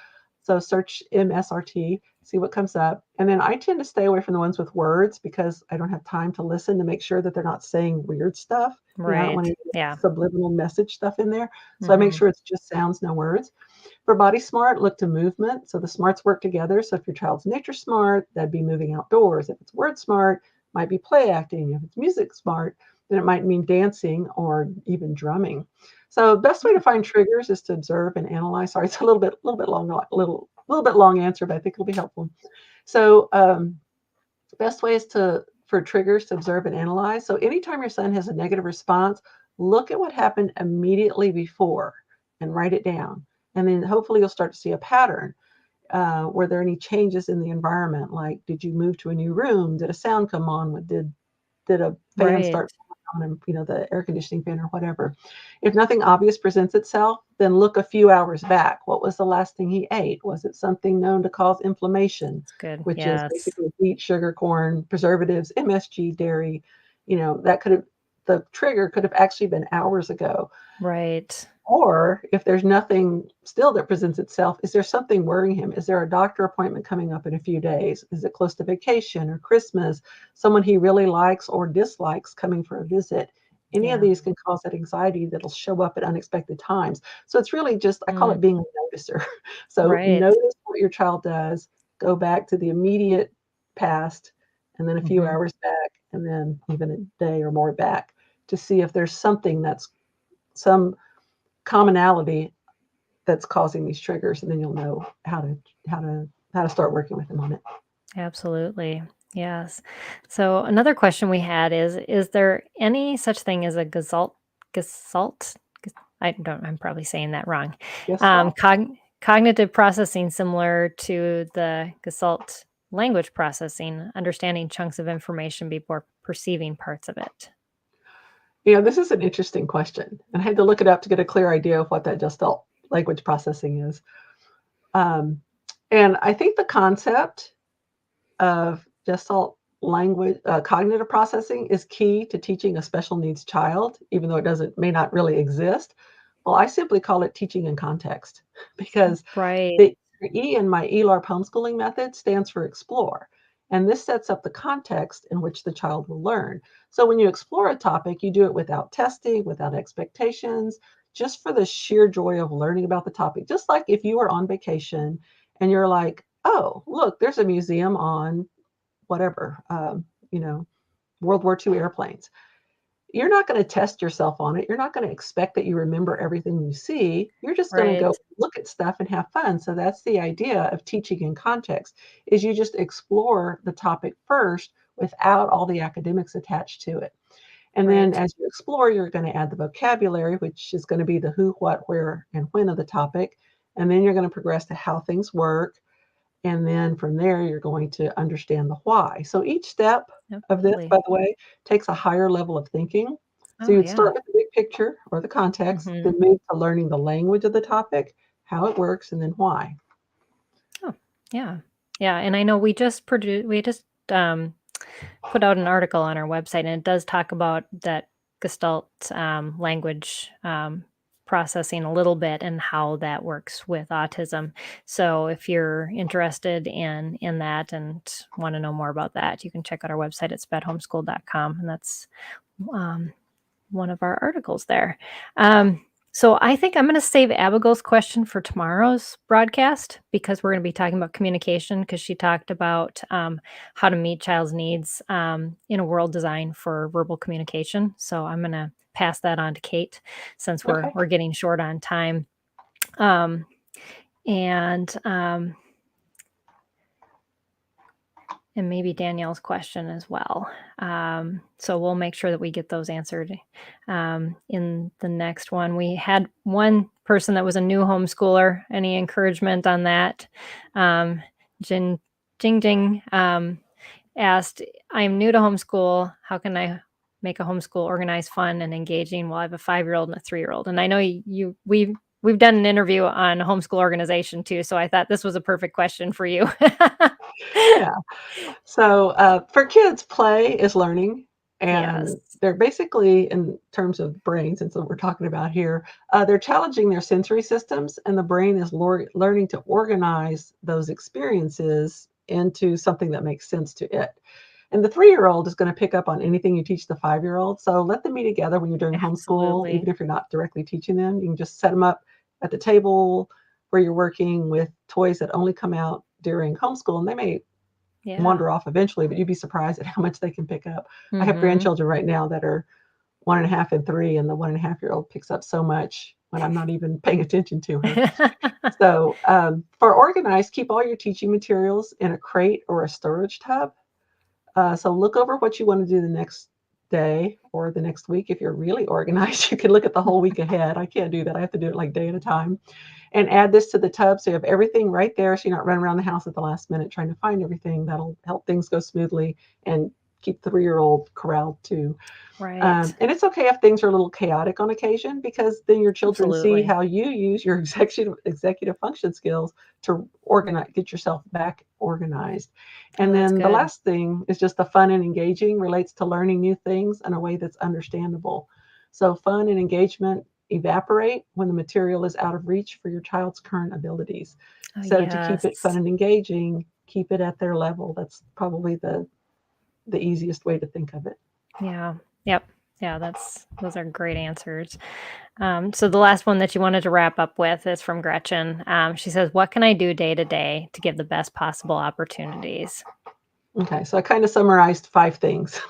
So search MSRT, see what comes up. And then I tend to stay away from the ones with words because I don't have time to listen to make sure that they're not saying weird stuff. I don't Right. want any Yeah. subliminal message stuff in there. So I make Mm-hmm. sure it's just sounds, no words. For body smart, look to movement. So the smarts work together. So if your child's nature smart, that'd be moving outdoors. If it's word smart, might be play acting. If it's music smart, then it might mean dancing or even drumming. So best way to find triggers is to observe and analyze. Sorry, it's a little bit long, little bit long answer, but I think it'll be helpful. So best way is for triggers to observe and analyze. So anytime your son has a negative response, look at what happened immediately before and write it down. And then hopefully you'll start to see a pattern. Were there any changes in the environment? Like, did you move to a new room? Did a sound come on? Did a fan Right. start on, and the air conditioning fan or whatever? If nothing obvious presents itself, then look a few hours back. What was the last thing he ate? Was it something known to cause inflammation, It's good. which is Yes. basically wheat, sugar, corn, preservatives, MSG, dairy? The trigger could have actually been hours ago. Right. Or if there's nothing still that presents itself, is there something worrying him? Is there a doctor appointment coming up in a few days? Is it close to vacation or Christmas? Someone he really likes or dislikes coming for a visit? Any of Yeah. these can cause that anxiety that'll show up at unexpected times. So it's really just, I call Mm. it being a noticer. So Right. notice what your child does, go back to the immediate past, and then a few Mhm. hours back, and then even a day or more back to see if there's something that's some commonality that's causing these triggers, and then you'll know how to start working with them on it. Absolutely. Yes. So another question we had is there any such thing as a gestalt? I'm probably saying that wrong. Yes, Salt. Cognitive processing similar to the gestalt language processing, understanding chunks of information before perceiving parts of it. This is an interesting question, and I had to look it up to get a clear idea of what that Gestalt language processing is. And I think the concept of Gestalt language cognitive processing is key to teaching a special needs child, even though it may not really exist. Well, I simply call it teaching in context because Right. the E in my ELARP homeschooling method stands for explore. And this sets up the context in which the child will learn. So when you explore a topic, you do it without testing, without expectations, just for the sheer joy of learning about the topic. Just like if you were on vacation and you're like, oh, look, there's a museum on whatever, World War II airplanes. You're not going to test yourself on it. You're not going to expect that you remember everything you see. You're just going to Right. go look at stuff and have fun. So that's the idea of teaching in context, is you just explore the topic first without all the academics attached to it. And then Right. as you explore, you're going to add the vocabulary, which is going to be the who, what, where, and when of the topic. And then you're going to progress to how things work. And then from there, you're going to understand the why. So each step of this, Absolutely. by the way, takes a higher level of thinking. So Oh you'd yeah. start with the big picture or the context, Mhm. then move to learning the language of the topic, how it works, and then why. Oh, yeah. Yeah, and I know we just put out an article on our website, and it does talk about that Gestalt language processing a little bit and how that works with autism. So if you're interested in that and want to know more about that, you can check out our website at spedhomeschool.com, and that's um, one of our articles there. So I think I'm going to save Abigail's question for tomorrow's broadcast because we're going to be talking about communication because she talked about how to meet child's needs in a world designed for verbal communication. So I'm going to pass that on to Kate since Okay. we're getting short on time. Um, and and maybe Danielle's question as well. So we'll make sure that we get those answered in the next one. We had one person that was a new homeschooler. Any encouragement on that? Jing Jing asked, "I'm new to homeschool. How can I make a homeschool organized, fun, and engaging?" Well, I have a 5-year-old and a 3-year-old, and I know we've done an interview on homeschool organization too. So I thought this was a perfect question for you. Yeah. So for kids, play is learning. Yes. And they're basically, in terms of brain, since what we're talking about here, they're challenging their sensory systems, and the brain is learning to organize those experiences into something that makes sense to it. And the 3-year-old is going to pick up on anything you teach the 5-year-old. So let them be together when you're doing homeschool, Absolutely. even if you're not directly teaching them. You can just set them up at the table where you're working with toys that only come out during homeschool, and they may Yeah. wander off eventually, but you'd be surprised at how much they can pick up. I have Mhm. grandchildren right now that are 1.5 and 3, and the 1.5-year-old picks up so much when I'm not even paying attention to her. So for organized, keep all your teaching materials in a crate or a storage tub. So look over what you want to do the next day or the next week. If you're really organized, you can look at the whole week ahead. I can't do that. I have to do it like day at a time. And add this to the tub so you have everything right there, so you're not running around the house at the last minute trying to find everything. That'll help things go smoothly and keep the 3-year-old corralled too. Right. And it's okay if things are a little chaotic on occasion, because then your children see Absolutely. how you use your executive function skills to organize, get yourself back organized. And Oh, that's then the good. last thing is just the fun and engaging relates to learning new things in a way that's understandable. So fun and engagement evaporate when the material is out of reach for your child's current abilities. Oh, So to keep it fun yes. and engaging, keep it at their level. That's probably the easiest way to think of it. Yeah. Yep. Yeah, those are great answers. So the last one that you wanted to wrap up with is from Gretchen. She says, "What can I do day to day to give the best possible opportunities?" Okay, so I kind of summarized 5 things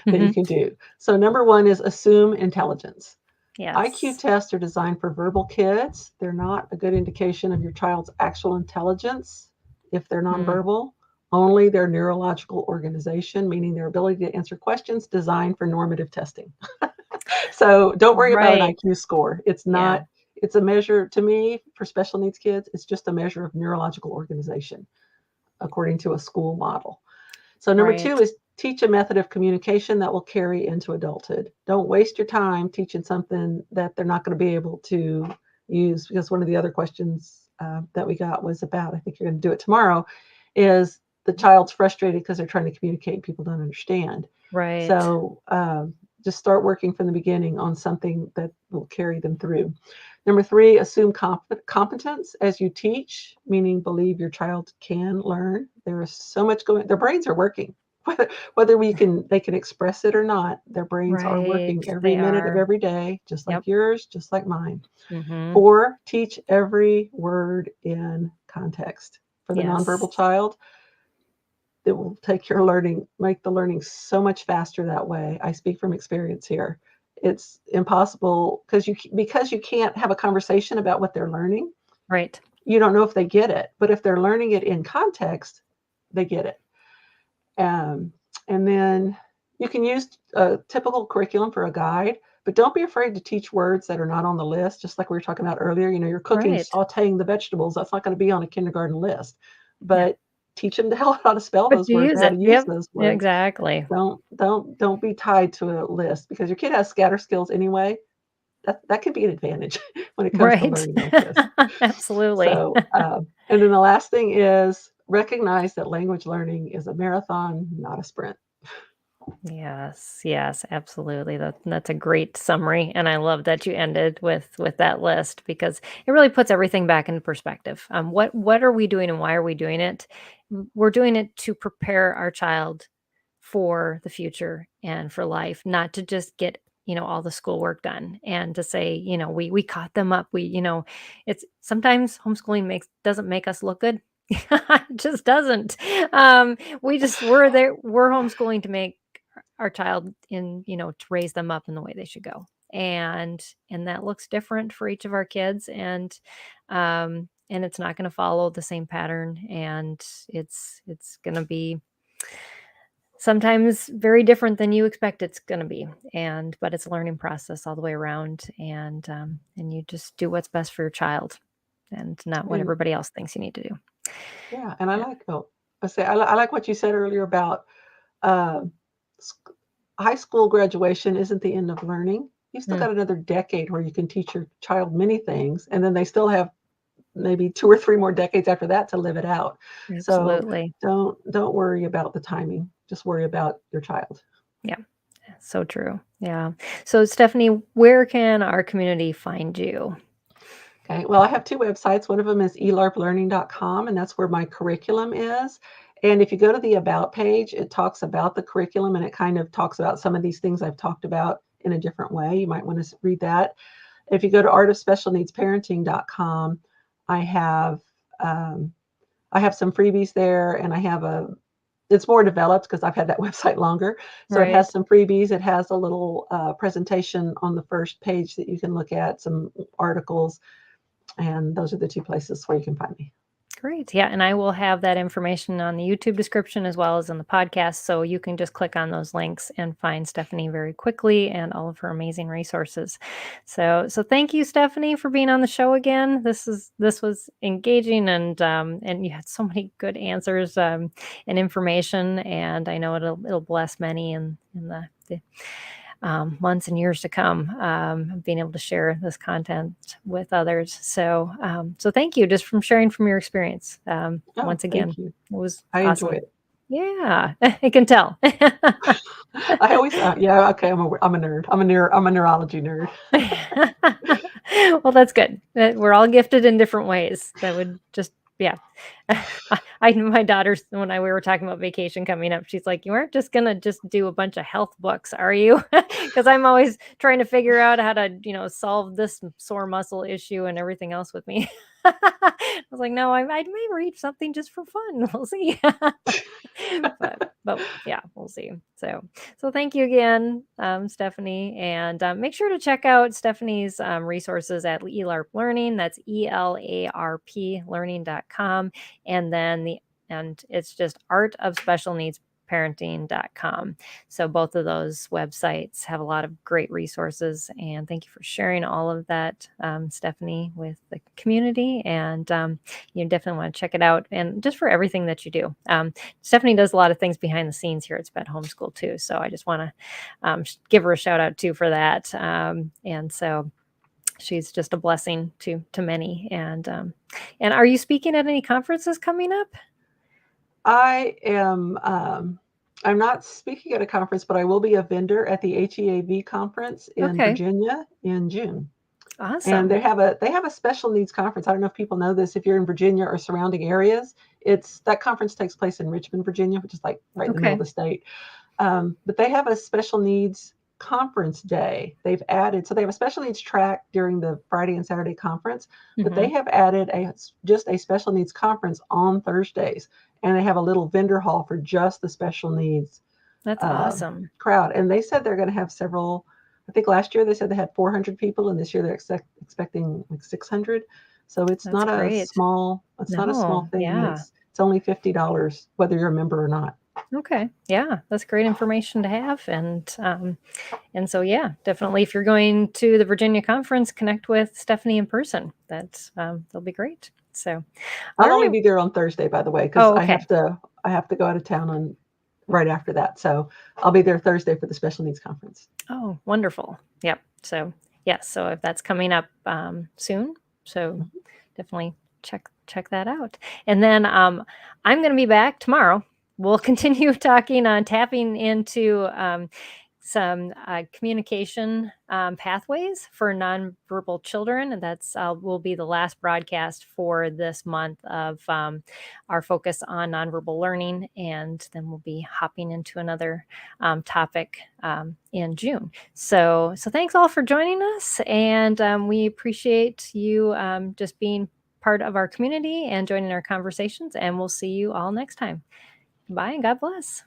that you Mhm. can do. So number 1 is assume intelligence. IQ Yes. tests are designed for verbal kids. They're not a good indication of your child's actual intelligence if they're Mm. nonverbal. Only their neurological organization, meaning their ability to answer questions, designed for normative testing. So don't worry about an Right. IQ score. It's Yeah. not, it's a measure, to me, for special needs kids, it's just a measure of neurological organization according to a school model. So number 2 Right. is teach a method of communication that will carry into adulthood. Don't waste your time teaching something that they're not going to be able to use, because one of the other questions that we got was about, I think you're going to do it tomorrow, is the child's frustrated because they're trying to communicate and people don't understand. Right. So just start working from the beginning on something that will carry them through. Number 3, assume competence as you teach, meaning believe your child can learn. There is so much going, their brains are working. Whether they can express it or not, their brains are Right. working every They minute of are. every day, just Yep. like yours, just like mine. Mhm. 4, teach every word in context. For the Yes. nonverbal child, it will make the learning so much faster that way. I speak from experience here. It's impossible because you can't have a conversation about what they're learning. Right. You don't know if they get it, but if they're learning it in context, they get it. Um, and then you can use a typical curriculum for a guide, but don't be afraid to teach words that are not on the list. Just like we were talking about earlier, you're cooking, Right. sauteing the vegetables. That's not going to be on a kindergarten list, Yeah. but teach them how to spell But those you words, use how it. to use Yep. those words. Exactly. Don't be tied to a list, because your kid has scatter skills anyway. That could be an advantage when it comes to Right. learning like this. Absolutely. So, and then the last thing is recognize that language learning is a marathon, not a sprint. Yes, yes, absolutely. That's a great summary, and I love that you ended with that list because it really puts everything back into perspective. What are we doing and why are we doing it? We're doing it to prepare our child for the future and for life, not to just get all the schoolwork done and to say we caught them up. It's sometimes homeschooling doesn't make us look good. It just doesn't. We're homeschooling to make our child to raise them up in the way they should go. And that looks different for each of our kids, and it's not going to follow the same pattern, and it's going to be sometimes very different than you expect it's going to be, but it's a learning process all the way around, and you just do what's best for your child and not what And everybody else thinks you need to do. yeah, and I Yeah. like, oh, I like what you said earlier about uh, sc- high school graduation isn't the end of learning. You still Mm, got another decade where you can teach your child many things, and then they still have maybe 2 or 3 more decades after that to live it out. So absolutely. don't worry about the timing. Just worry about your child. Yeah. So true. Yeah. So Stephanie, where can our community find you? Okay. Well, I have 2 websites. One of them is ELARPLearning.com, and that's where my curriculum is. And if you go to the About page, it talks about the curriculum, and it kind of talks about some of these things I've talked about in a different way. You might want to read that. If you go to artofspecialneedsparenting.com, I have um, I have some freebies there, and it's more developed because I've had that website longer. So it has Right. some freebies. It has a little presentation on the first page that you can look at, some articles, and those are the 2 places where you can find me. Great. Yeah. And I will have that information on the YouTube description as well as in the podcast. So you can just click on those links and find Stephanie very quickly and all of her amazing resources. So thank you, Stephanie, for being on the show again. This was engaging and you had so many good answers and information. And I know it'll bless many in the months and years to come, being able to share this content with others. So thank you just from sharing from your experience. Once again, it was I awesome. enjoy it. Yeah, I can tell. I always thought, yeah, okay, I'm a nerd. I'm a neurology nerd. Well, that's good. We're all gifted in different ways. That would just, yeah. My daughter's, when we were talking about vacation coming up, she's like, you aren't just going to just do a bunch of health books, are you? Because I'm always trying to figure out how to, solve this sore muscle issue and everything else with me. I was like, no, I may read something just for fun. We'll see. but yeah, we'll see. So thank you again, Stephanie, and make sure to check out Stephanie's resources at ELARPLearning. That's ELARPlearning.com, and then it's just artofspecialneedsparenting.com. So both of those websites have a lot of great resources, and thank you for sharing all of that, Stephanie, with the community. And you definitely want to check it out, and just for everything that you do. Stephanie does a lot of things behind the scenes here at Sped Homeschool too. So I just want to give her a shout out too for that. And so she's just a blessing to many. And are you speaking at any conferences coming up? I am. I'm not speaking at a conference, but I will be a vendor at the HEAV conference in Virginia in June. Awesome. And they have a special needs conference. I don't know if people know this. If you're in Virginia or surrounding areas, that conference takes place in Richmond, Virginia, which is like right in the middle of the state. But they have a special needs conference day. They have a special needs track during the Friday and Saturday conference, but they have added just a special needs conference on Thursdays. And they have a little vendor hall for just the special needs. That's awesome crowd. And they said they're going to have several. I think last year they said they had 400 people, and this year they're expecting like 600. So it's not a small thing. Yeah. It's only $50 whether you're a member or not. Okay. Yeah, that's great information to have. And so, yeah, definitely if you're going to the Virginia conference, connect with Stephanie in person. They'll be great. So I'll only be there on Thursday, by the way, because I have to go out of town right after that. So I'll be there Thursday for the special needs conference. Oh, wonderful. Yep. So yes. So if that's coming up soon, so definitely check that out. And then I'm going to be back tomorrow. We'll continue talking on tapping into some communication pathways for nonverbal children. And that's will be the last broadcast for this month of our focus on nonverbal learning. And then we'll be hopping into another topic in June. So thanks all for joining us. And we appreciate you just being part of our community and joining our conversations. And we'll see you all next time. Bye and God bless.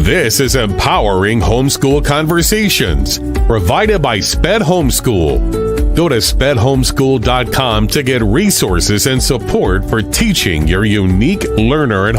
This is Empowering Homeschool Conversations, provided by Sped Homeschool. Go to spedhomeschool.com to get resources and support for teaching your unique learner at